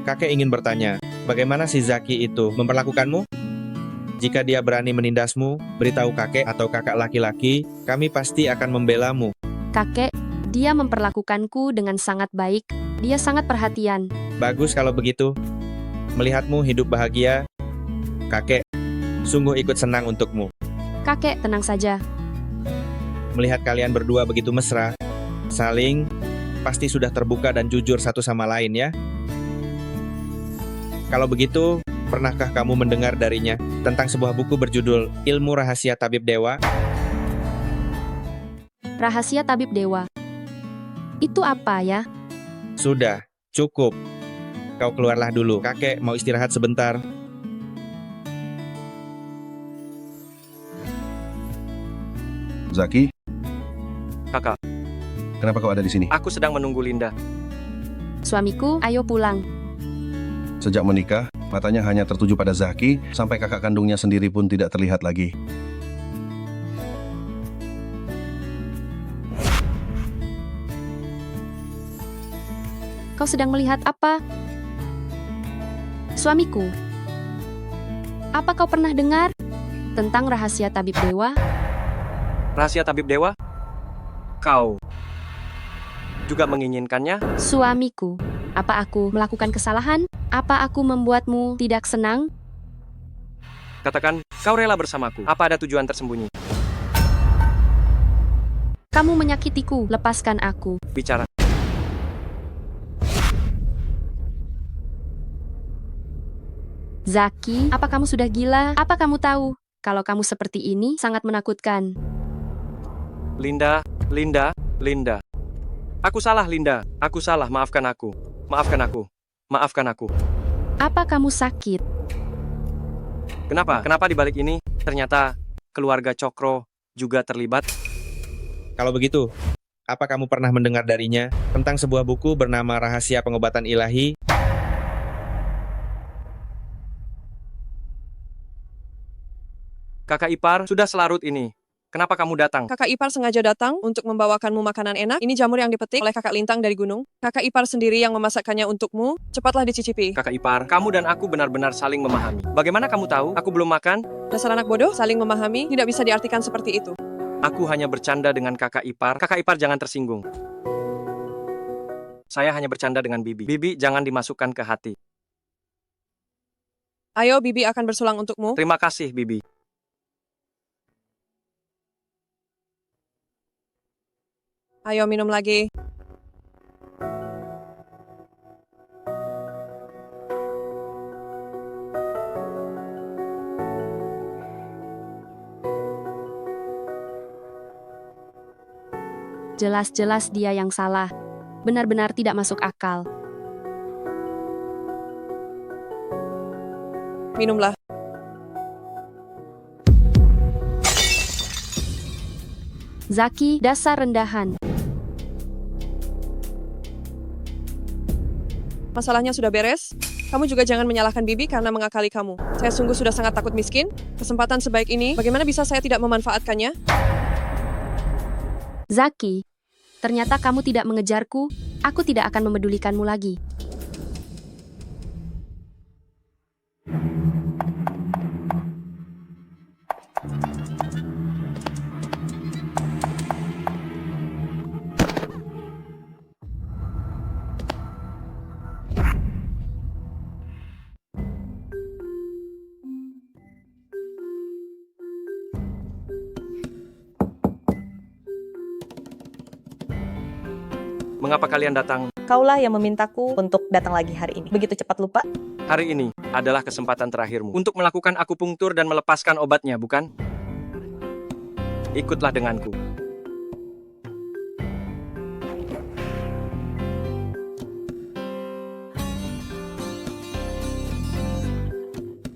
Kakek ingin bertanya, bagaimana si Zaki itu memperlakukanmu? Jika dia berani menindasmu, beritahu kakek atau kakak laki-laki, kami pasti akan membelamu. Kakek, dia memperlakukanku dengan sangat baik. Dia sangat perhatian. Bagus kalau begitu. Melihatmu hidup bahagia, kakek sungguh ikut senang untukmu. Kakek, tenang saja. Melihat kalian berdua begitu mesra, saling, pasti sudah terbuka dan jujur satu sama lain ya. Kalau begitu, pernahkah kamu mendengar darinya tentang sebuah buku berjudul Ilmu Rahasia Tabib Dewa? Rahasia Tabib Dewa. Itu apa ya? Sudah, cukup. Kau keluarlah dulu, kakek mau istirahat sebentar. Zaki, Kakak, kenapa kau ada di sini? aku sedang menunggu Linda. Suamiku, ayo pulang. Sejak menikah, matanya hanya tertuju pada Zaki, sampai kakak kandungnya sendiri pun tidak terlihat lagi. Kau sedang melihat apa? Suamiku, apa kau pernah dengar tentang rahasia Tabib Dewa? Rahasia Tabib Dewa? Kau juga menginginkannya? Suamiku, apa aku melakukan kesalahan? Apa aku membuatmu tidak senang? Katakan, kau rela bersamaku. Apa ada tujuan tersembunyi? Kamu menyakitiku, lepaskan aku. Bicara. Zaki, apa kamu sudah gila? Apa kamu tahu? Kalau kamu seperti ini, sangat menakutkan. Linda, Linda, Linda. Aku salah, Linda. Aku salah, maafkan aku. Maafkan aku. Maafkan aku. Apa kamu sakit? Kenapa? Kenapa di balik ini ternyata keluarga Cokro juga terlibat? Kalau begitu, apa kamu pernah mendengar darinya tentang sebuah buku bernama Rahasia Pengobatan Ilahi? Kakak ipar sudah selarut ini. Kenapa kamu datang? Kakak ipar sengaja datang untuk membawakanmu makanan enak. Ini jamur yang dipetik oleh kakak Lintang dari gunung. Kakak ipar sendiri yang memasakkannya untukmu. Cepatlah dicicipi. Kakak ipar, kamu dan aku benar-benar saling memahami. Bagaimana kamu tahu? Aku belum makan. Dasar anak bodoh, saling memahami tidak bisa diartikan seperti itu. Aku hanya bercanda dengan kakak ipar. Kakak ipar jangan tersinggung. Saya hanya bercanda dengan Bibi. Bibi jangan dimasukkan ke hati. Ayo, Bibi akan bersulang untukmu. Terima kasih, Bibi. Ayo minum lagi. Jelas-jelas dia yang salah. Benar-benar tidak masuk akal. Minumlah. Zaki, dasar rendahan. Masalahnya sudah beres. Kamu juga jangan menyalahkan Bibi karena mengakali kamu. Saya sungguh sudah sangat takut miskin. Kesempatan sebaik ini, bagaimana bisa saya tidak memanfaatkannya? Zaki, ternyata kamu tidak mengejarku. Aku tidak akan memedulikanmu lagi. Mengapa kalian datang? Kaulah yang memintaku untuk datang lagi hari ini. Begitu cepat lupa? Hari ini adalah kesempatan terakhirmu untuk melakukan akupunktur dan melepaskan obatnya, bukan? Ikutlah denganku.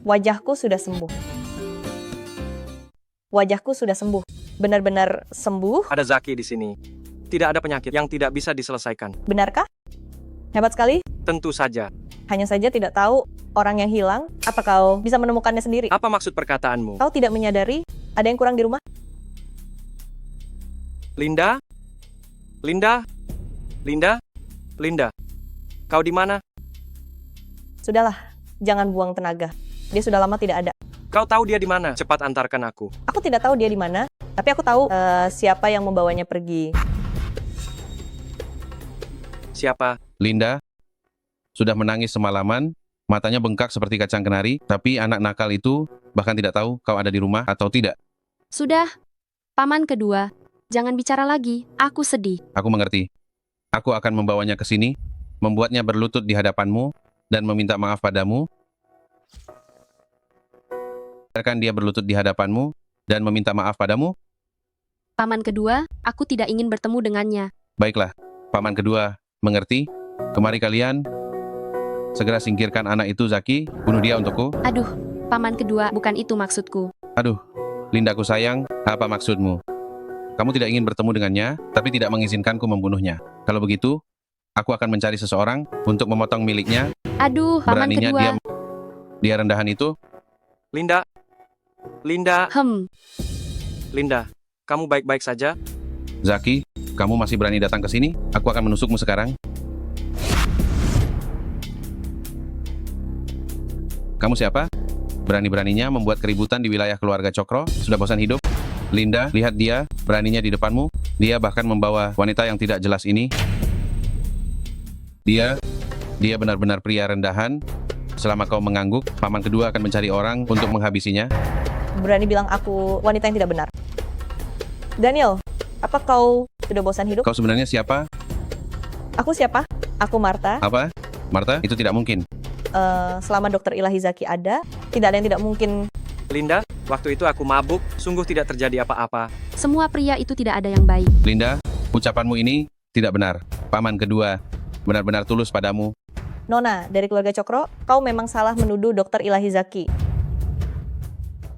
Wajahku sudah sembuh. Wajahku sudah sembuh. Benar-benar sembuh. Ada Zaki di sini. Tidak ada penyakit yang tidak bisa diselesaikan. Benarkah? Hebat sekali. Tentu saja. Hanya saja tidak tahu orang yang hilang. Apa kau bisa menemukannya sendiri? Apa maksud perkataanmu? Kau tidak menyadari ada yang kurang di rumah? Linda? Linda? Linda? Linda? Kau di mana? Sudahlah, jangan buang tenaga. Dia sudah lama tidak ada. Kau tahu dia di mana? Cepat antarkan aku. Aku tidak tahu dia di mana, tapi aku tahu siapa yang membawanya pergi. Siapa? Linda sudah menangis semalaman, matanya bengkak seperti kacang kenari, tapi anak nakal itu bahkan tidak tahu kau ada di rumah atau tidak. Sudah, paman kedua, jangan bicara lagi, aku sedih. Aku mengerti. Aku akan membawanya ke sini, membuatnya berlutut di hadapanmu, dan meminta maaf padamu. Biarkan dia berlutut di hadapanmu, dan meminta maaf padamu. Paman kedua, aku tidak ingin bertemu dengannya. Baiklah, paman kedua mengerti. Kemari kalian, segera singkirkan anak itu Zaki, bunuh dia untukku. Aduh, paman kedua, bukan itu maksudku. Aduh, Lindaku sayang, apa maksudmu? Kamu tidak ingin bertemu dengannya, tapi tidak mengizinkanku membunuhnya. Kalau begitu, aku akan mencari seseorang untuk memotong miliknya. Aduh, paman Beraninya kedua. dia rendahan itu. Linda? Linda? Linda, kamu baik-baik saja? Zaki, kamu masih berani datang ke sini? Aku akan menusukmu sekarang. Kamu siapa? Berani-beraninya membuat keributan di wilayah keluarga Cokro? Sudah bosan hidup? Linda, lihat dia, beraninya di depanmu. Dia bahkan membawa wanita yang tidak jelas ini. Dia benar-benar pria rendahan. Selama kau mengangguk, paman kedua akan mencari orang untuk menghabisinya. Berani bilang aku wanita yang tidak benar. Daniel, apa kau sudah bosan hidup? Kau sebenarnya siapa? Aku siapa? Aku Martha. Apa? Martha? Itu tidak mungkin. selama Dr. Ilahi Zaki ada, tidak ada yang tidak mungkin. Linda, waktu itu aku mabuk, sungguh tidak terjadi apa-apa. Semua pria itu tidak ada yang baik. Linda, ucapanmu ini tidak benar. Paman kedua benar-benar tulus padamu. Nona, dari keluarga Cokro, kau memang salah menuduh Dr. Ilahi Zaki.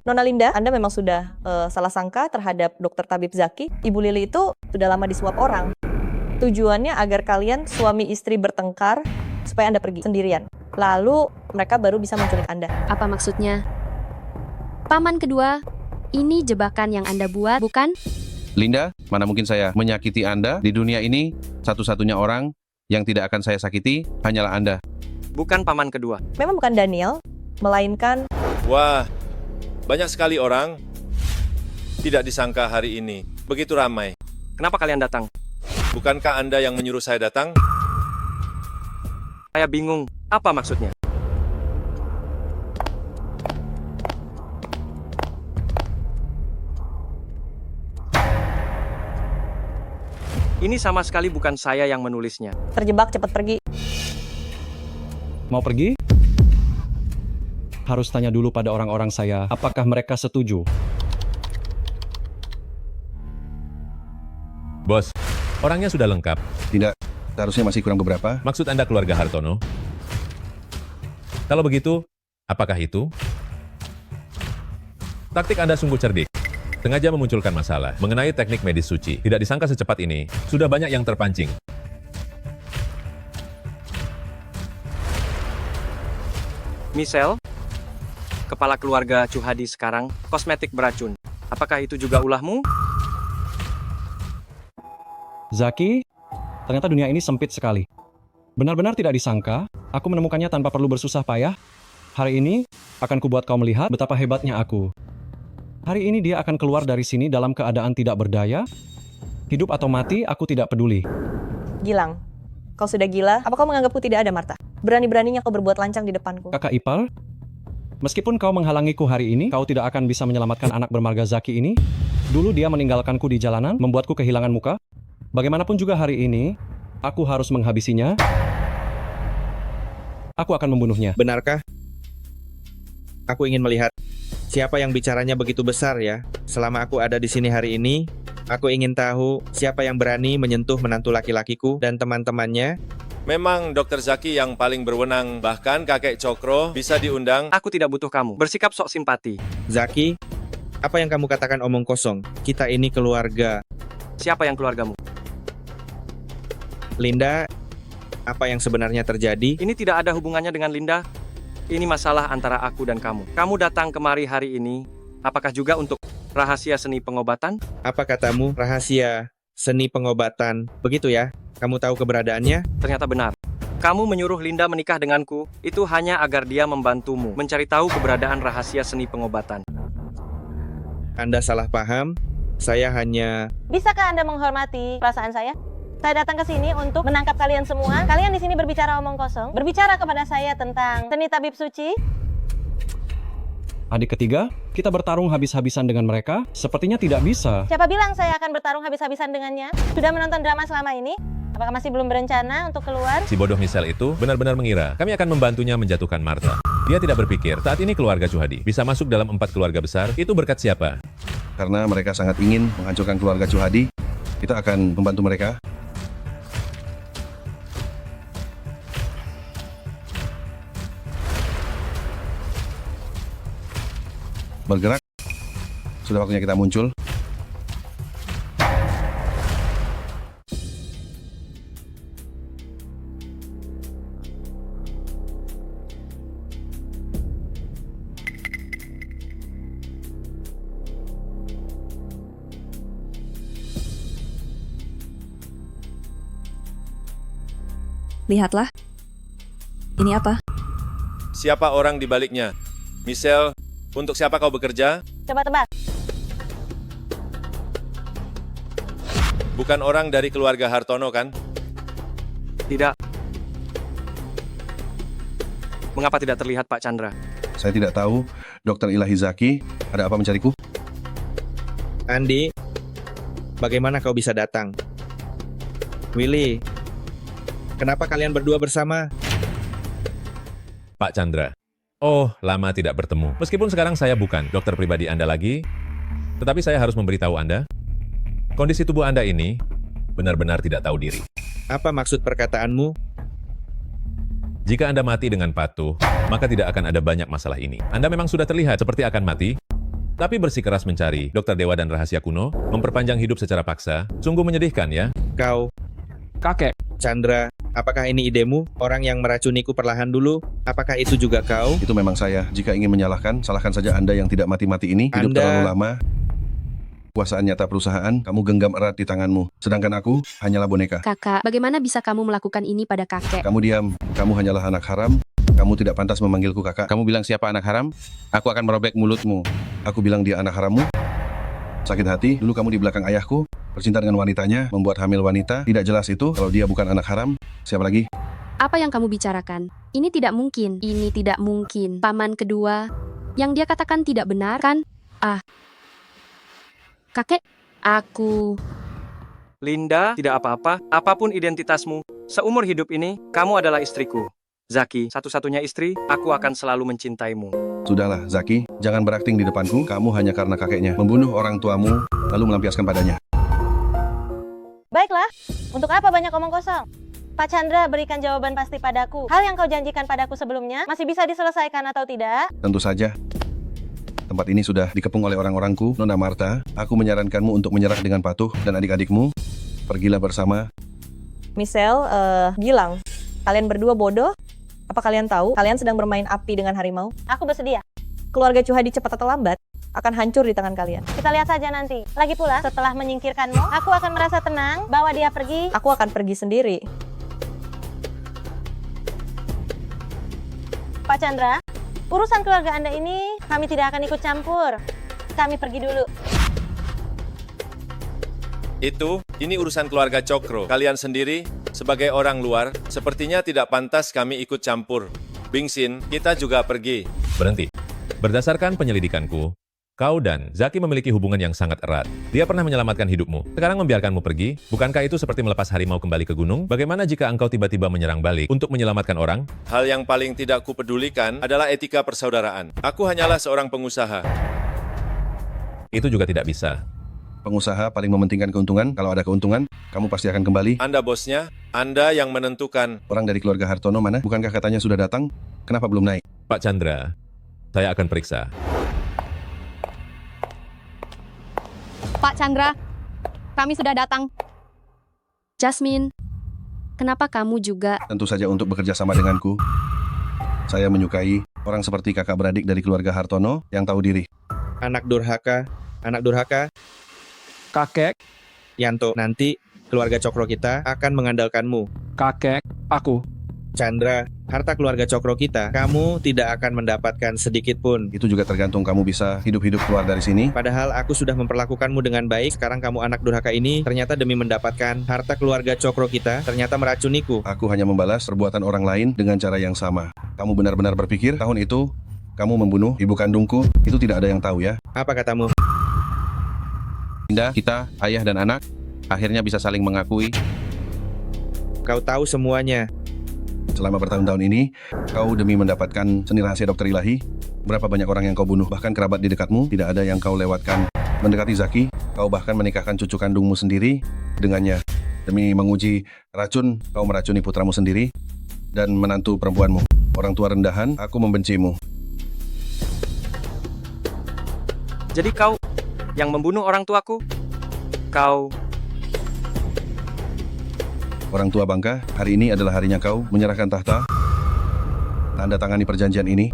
Nona Linda, Anda memang sudah salah sangka terhadap Dr. Tabib Zaki. Ibu Lili itu sudah lama disuap orang. Tujuannya agar kalian suami istri bertengkar supaya Anda pergi sendirian. Lalu mereka baru bisa menculik Anda. Apa maksudnya? Paman kedua, ini jebakan yang Anda buat, bukan? Linda, mana mungkin saya menyakiti Anda di dunia ini? Satu-satunya orang yang tidak akan saya sakiti hanyalah Anda. Bukan paman kedua. Memang bukan Daniel, melainkan... Wah, banyak sekali orang. Tidak disangka hari ini. Begitu ramai. Kenapa kalian datang? Bukankah Anda yang menyuruh saya datang? Saya bingung. Apa maksudnya? Ini sama sekali bukan saya yang menulisnya. Terjebak, cepat pergi. Mau pergi? Harus tanya dulu pada orang-orang saya, apakah mereka setuju? Bos, orangnya sudah lengkap. Tidak, seharusnya masih kurang beberapa. Maksud Anda keluarga Hartono? Kalau begitu, apakah itu? Taktik Anda sungguh cerdik. Sengaja memunculkan masalah mengenai teknik medis suci. Tidak disangka secepat ini, sudah banyak yang terpancing. Michelle, kepala keluarga Chuhadi sekarang, kosmetik beracun. Apakah itu juga ulahmu? Zaki, ternyata dunia ini sempit sekali. Benar-benar tidak disangka, aku menemukannya tanpa perlu bersusah payah. Hari ini, akan kubuat kau melihat betapa hebatnya aku. Hari ini dia akan keluar dari sini dalam keadaan tidak berdaya. Hidup atau mati, aku tidak peduli. Gilang, kau sudah gila? Apa kau menganggapku tidak ada, Marta? Berani-beraninya kau berbuat lancang di depanku. Kakak ipar, meskipun kau menghalangiku hari ini, kau tidak akan bisa menyelamatkan anak bermarga Zaki ini. Dulu dia meninggalkanku di jalanan, membuatku kehilangan muka. Bagaimanapun juga hari ini, aku harus menghabisinya. Aku akan membunuhnya. Benarkah? Aku ingin melihat siapa yang bicaranya begitu besar ya. Selama aku ada di sini hari ini, aku ingin tahu siapa yang berani menyentuh menantu laki-lakiku dan teman-temannya. Memang Dr. Zaki yang paling berwenang, bahkan kakek Cokro bisa diundang. Aku tidak butuh kamu. Bersikap sok simpati. Zaki, apa yang kamu katakan omong kosong? Kita ini keluarga. Siapa yang keluargamu? Linda, apa yang sebenarnya terjadi? Ini tidak ada hubungannya dengan Linda. Ini masalah antara aku dan kamu. Kamu datang kemari hari ini, apakah juga untuk rahasia seni pengobatan? Apa katamu rahasia seni pengobatan? Begitu ya? Kamu tahu keberadaannya? Ternyata benar. Kamu menyuruh Linda menikah denganku, itu hanya agar dia membantumu mencari tahu keberadaan rahasia seni pengobatan. Anda salah paham. Saya hanya... Bisakah Anda menghormati perasaan saya? Saya datang ke sini untuk menangkap kalian semua. Kalian di sini berbicara omong kosong, berbicara kepada saya tentang seni tabib suci. Adik ketiga, kita bertarung habis-habisan dengan mereka? Sepertinya tidak bisa. Siapa bilang saya akan bertarung habis-habisan dengannya? Sudah menonton drama selama ini? Apakah masih belum berencana untuk keluar? Si bodoh Michelle itu benar-benar mengira kami akan membantunya menjatuhkan Martha. Dia tidak berpikir saat ini keluarga Chuhadi bisa masuk dalam 4 keluarga besar. Itu berkat siapa? Karena mereka sangat ingin menghancurkan keluarga Chuhadi, kita akan membantu mereka. Bergerak. Sudah waktunya kita muncul. Lihatlah. Ini apa? Siapa orang di baliknya? Michelle, untuk siapa kau bekerja? Coba tebak. Bukan orang dari keluarga Hartono, kan? Tidak. Mengapa tidak terlihat Pak Chandra? Saya tidak tahu, Dr. Ilahi Zaki, ada apa mencariku? Andi, bagaimana kau bisa datang? Willy, kenapa kalian berdua bersama? Pak Chandra. Oh, lama tidak bertemu. Meskipun sekarang saya bukan dokter pribadi Anda lagi, tetapi saya harus memberitahu Anda, kondisi tubuh Anda ini benar-benar tidak tahu diri. Apa maksud perkataanmu? Jika Anda mati dengan patuh, maka tidak akan ada banyak masalah ini. Anda memang sudah terlihat seperti akan mati, tapi bersikeras mencari dokter dewa dan rahasia kuno, memperpanjang hidup secara paksa, sungguh menyedihkan ya. Kau, Kakek, Chandra, apakah ini idemu? Orang yang meracuniku perlahan dulu, apakah itu juga kau? Itu memang saya. Jika ingin menyalahkan, salahkan saja Anda yang tidak mati-mati ini. Hidup terlalu lama. Kuasaan nyata perusahaan, kamu genggam erat di tanganmu. Sedangkan aku hanyalah boneka. Kakak, bagaimana bisa kamu melakukan ini pada kakek? Kamu diam. Kamu hanyalah anak haram. Kamu tidak pantas memanggilku kakak. Kamu bilang siapa anak haram? Aku akan merobek mulutmu. Aku bilang dia anak harammu. Sakit hati, dulu kamu di belakang ayahku. Bercinta dengan wanitanya, membuat hamil wanita. Tidak jelas itu, kalau dia bukan anak haram. Siapa lagi? Apa yang kamu bicarakan? Ini tidak mungkin. Ini tidak mungkin. Paman kedua, yang dia katakan tidak benar, kan? Ah. Kakek, aku... Linda, tidak apa-apa, apapun identitasmu, seumur hidup ini, kamu adalah istriku. Zaki, satu-satunya istri, aku akan selalu mencintaimu. Sudahlah, Zaki. Jangan berakting di depanku. Kamu hanya karena kakeknya. Membunuh orang tuamu, lalu melampiaskan padanya. Baiklah, untuk apa banyak omong kosong? Pak Chandra, berikan jawaban pasti padaku. Hal yang kau janjikan padaku sebelumnya, masih bisa diselesaikan atau tidak? Tentu saja. Tempat ini sudah dikepung oleh orang-orangku. Nona Marta, aku menyarankanmu untuk menyerah dengan patuh. Dan adik-adikmu, pergilah bersama. Michelle, Gilang, kalian berdua bodoh? Apa kalian tahu kalian sedang bermain api dengan harimau? Aku bersedia. Keluarga Chuhadi cepat atau lambat akan hancur di tangan kalian. Kita lihat saja nanti. Lagi pula, setelah menyingkirkanmu, aku akan merasa tenang, bawa dia pergi. Aku akan pergi sendiri. Pak Chandra, urusan keluarga Anda ini, kami tidak akan ikut campur. Kami pergi dulu. Ini urusan keluarga Cokro. Kalian sendiri, sebagai orang luar, sepertinya tidak pantas kami ikut campur. Bingsin, kita juga pergi. Berhenti. Berdasarkan penyelidikanku, kau dan Zaki memiliki hubungan yang sangat erat. Dia pernah menyelamatkan hidupmu. Sekarang membiarkanmu pergi, bukankah itu seperti melepas harimau kembali ke gunung? Bagaimana jika engkau tiba-tiba menyerang balik untuk menyelamatkan orang? Hal yang paling tidak kupedulikan adalah etika persaudaraan. Aku hanyalah seorang pengusaha. Itu juga tidak bisa. Pengusaha paling mementingkan keuntungan. Kalau ada keuntungan, kamu pasti akan kembali. Anda bosnya, Anda yang menentukan. Orang dari keluarga Hartono mana? Bukankah katanya sudah datang? Kenapa belum naik? Pak Chandra, saya akan periksa. Pak Chandra, kami sudah datang. Jasmine, kenapa kamu juga... Tentu saja untuk bekerja sama denganku. Saya menyukai orang seperti kakak beradik dari keluarga Hartono yang tahu diri. Anak durhaka, anak durhaka. Kakek, Yanto, nanti keluarga Cokro kita akan mengandalkanmu. kakek, aku. Chandra, harta keluarga Cokro kita, kamu tidak akan mendapatkan sedikit pun. Itu juga tergantung kamu bisa hidup-hidup keluar dari sini. Padahal aku sudah memperlakukanmu dengan baik, sekarang kamu anak durhaka ini, ternyata demi mendapatkan harta keluarga Cokro kita, ternyata meracuniku. Aku hanya membalas perbuatan orang lain dengan cara yang sama. Kamu benar-benar berpikir tahun itu kamu membunuh ibu kandungku? Itu tidak ada yang tahu ya. Apa katamu? Linda, kita, ayah dan anak, akhirnya bisa saling mengakui. Kau tahu semuanya. Selama bertahun-tahun ini, kau demi mendapatkan seni rahasia dokter ilahi, berapa banyak orang yang kau bunuh, bahkan kerabat di dekatmu, tidak ada yang kau lewatkan. Mendekati Zaki, kau bahkan menikahkan cucu kandungmu sendiri dengannya. Demi menguji racun, kau meracuni putramu sendiri dan menantu perempuanmu. Orang tua rendahan, aku membencimu. Jadi kau yang membunuh orang tuaku? Kau... Orang tua bangka, hari ini adalah harinya kau menyerahkan tahta. Tanda tangani perjanjian ini.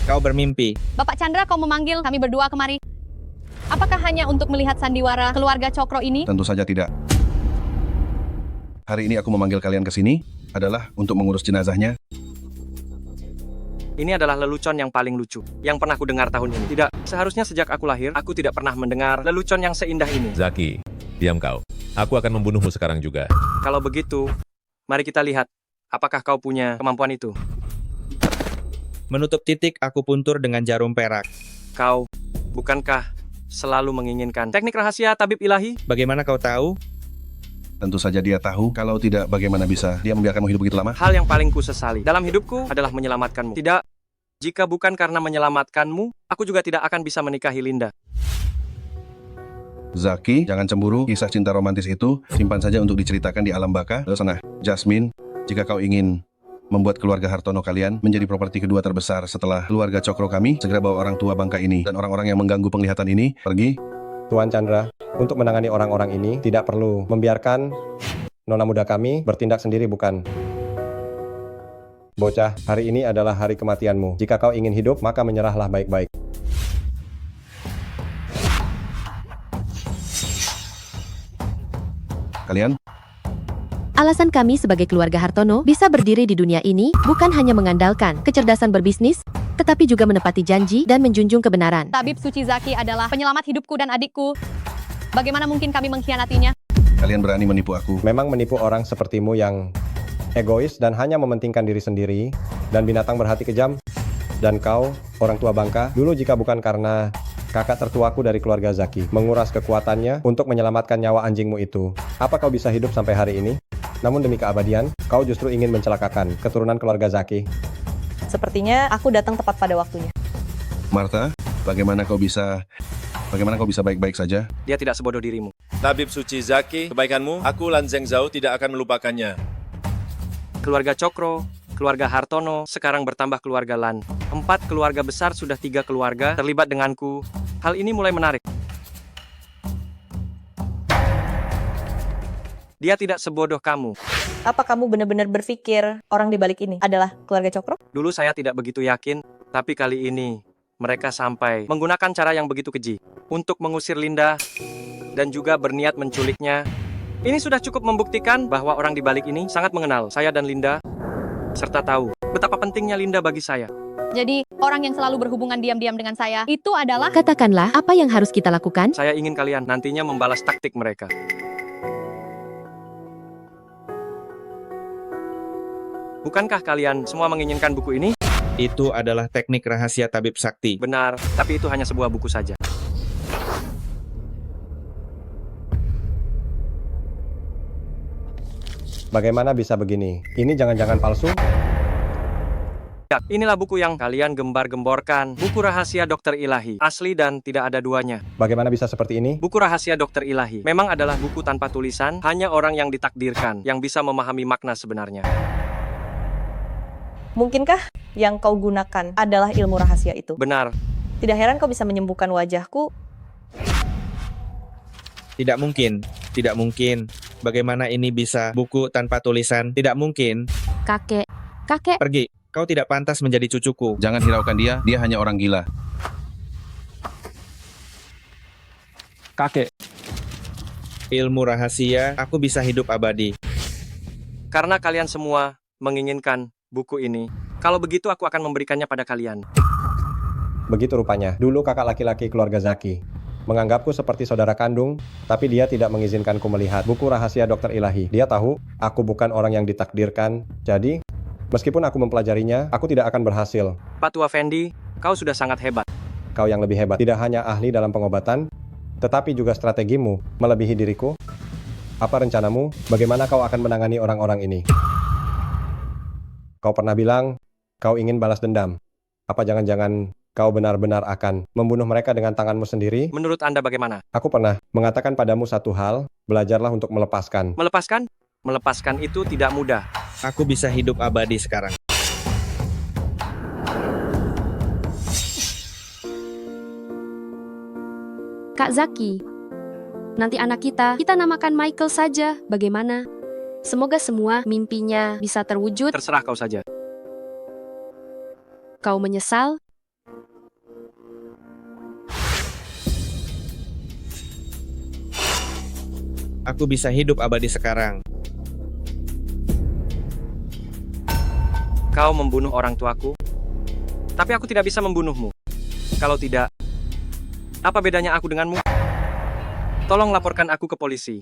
Kau bermimpi. Bapak Chandra, kau memanggil kami berdua kemari. Apakah hanya untuk melihat sandiwara keluarga Cokro ini? Tentu saja tidak. Hari ini aku memanggil kalian ke sini adalah untuk mengurus jenazahnya. Ini adalah lelucon yang paling lucu yang pernah aku dengar tahun ini. Tidak, seharusnya sejak aku lahir, aku tidak pernah mendengar lelucon yang seindah ini. Zaki, diam kau. Aku akan membunuhmu sekarang juga. Kalau begitu, mari kita lihat, apakah kau punya kemampuan itu? Menutup titik, aku puntur dengan jarum perak. Kau, bukankah selalu menginginkan teknik rahasia tabib ilahi? Bagaimana kau tahu? Tentu saja dia tahu, kalau tidak bagaimana bisa dia membiarkanmu hidup begitu lama? Hal yang paling ku sesali dalam hidupku adalah menyelamatkanmu. Tidak, jika bukan karena menyelamatkanmu, aku juga tidak akan bisa menikahi Linda. Zaki, jangan cemburu, kisah cinta romantis itu simpan saja untuk diceritakan di alam baka. Lalu sana, Jasmine, jika kau ingin membuat keluarga Hartono kalian menjadi properti kedua terbesar setelah keluarga Cokro kami, segera bawa orang tua bangka ini dan orang-orang yang mengganggu penglihatan ini pergi. Tuan Chandra, untuk menangani orang-orang ini tidak perlu membiarkan nona muda kami bertindak sendiri, bukan? Bocah, hari ini adalah hari kematianmu. Jika kau ingin hidup, maka menyerahlah baik-baik. Kalian? Alasan kami sebagai keluarga Hartono bisa berdiri di dunia ini bukan hanya mengandalkan kecerdasan berbisnis, tetapi juga menepati janji dan menjunjung kebenaran. Tabib Suci Zaki adalah penyelamat hidupku dan adikku. Bagaimana mungkin kami mengkhianatinya? Kalian berani menipu aku. Memang menipu orang sepertimu yang egois dan hanya mementingkan diri sendiri, dan binatang berhati kejam. Dan kau, orang tua bangka, dulu jika bukan karena kakak tertuaku dari keluarga Zaki menguras kekuatannya untuk menyelamatkan nyawa anjingmu itu, apa kau bisa hidup sampai hari ini? Namun demi keabadian, kau justru ingin mencelakakan keturunan keluarga Zaki. Sepertinya aku datang tepat pada waktunya. Martha, bagaimana kau bisa baik-baik saja? Dia tidak sebodoh dirimu. Tabib Suci Zaki, kebaikanmu, aku Lan Zhengzhou tidak akan melupakannya. Keluarga Cokro, keluarga Hartono, sekarang bertambah keluarga Lan. 4 keluarga besar sudah 3 keluarga terlibat denganku. Hal ini mulai menarik. Dia tidak sebodoh kamu. Apa kamu benar-benar berpikir orang di balik ini adalah keluarga Cokro? Dulu saya tidak begitu yakin, tapi kali ini mereka sampai menggunakan cara yang begitu keji untuk mengusir Linda dan juga berniat menculiknya. Ini sudah cukup membuktikan bahwa orang di balik ini sangat mengenal saya dan Linda, serta tahu betapa pentingnya Linda bagi saya. Jadi, orang yang selalu berhubungan diam-diam dengan saya, itu adalah... Katakanlah apa yang harus kita lakukan? Saya ingin kalian nantinya membalas taktik mereka. Bukankah kalian semua menginginkan buku ini? Itu adalah teknik rahasia tabib sakti. Benar, tapi itu hanya sebuah buku saja. Bagaimana bisa begini? Ini jangan-jangan palsu? Ya, inilah buku yang kalian gembar-gemborkan. Buku rahasia Dokter Ilahi. Asli dan tidak ada duanya. Bagaimana bisa seperti ini? Buku rahasia Dokter Ilahi memang adalah buku tanpa tulisan. Hanya orang yang ditakdirkan yang bisa memahami makna sebenarnya. Mungkinkah yang kau gunakan adalah ilmu rahasia itu? Benar. Tidak heran kau bisa menyembuhkan wajahku. Tidak mungkin. Tidak mungkin. Bagaimana ini bisa buku tanpa tulisan? Tidak mungkin. Kakek. Pergi. Kau tidak pantas menjadi cucuku. Jangan hiraukan dia hanya orang gila. Kakek. Ilmu rahasia, aku bisa hidup abadi. Karena kalian semua menginginkan buku ini. Kalau begitu aku akan memberikannya pada kalian. Begitu rupanya. Dulu kakak laki-laki keluarga Zaki menganggapku seperti saudara kandung, tapi dia tidak mengizinkanku melihat buku rahasia Dokter Ilahi. Dia tahu aku bukan orang yang ditakdirkan. Jadi, meskipun aku mempelajarinya, aku tidak akan berhasil. Pak Tua Fendi, kau sudah sangat hebat. Kau yang lebih hebat. Tidak hanya ahli dalam pengobatan, tetapi juga strategimu melebihi diriku. Apa rencanamu? Bagaimana kau akan menangani orang-orang ini? Kau pernah bilang, kau ingin balas dendam. Apa jangan-jangan kau benar-benar akan membunuh mereka dengan tanganmu sendiri? Menurut Anda bagaimana? Aku pernah mengatakan padamu satu hal, belajarlah untuk melepaskan. Melepaskan? Melepaskan itu tidak mudah. Aku bisa hidup abadi sekarang. Kak Zaki, nanti anak kita namakan Michael saja. Bagaimana? Semoga semua mimpinya bisa terwujud. Terserah kau saja. Kau menyesal? Aku bisa hidup abadi sekarang. Kau membunuh orang tuaku, tapi aku tidak bisa membunuhmu. Kalau tidak, apa bedanya aku denganmu? Tolong laporkan aku ke polisi.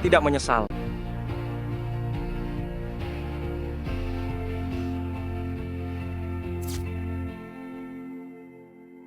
Tidak menyesal.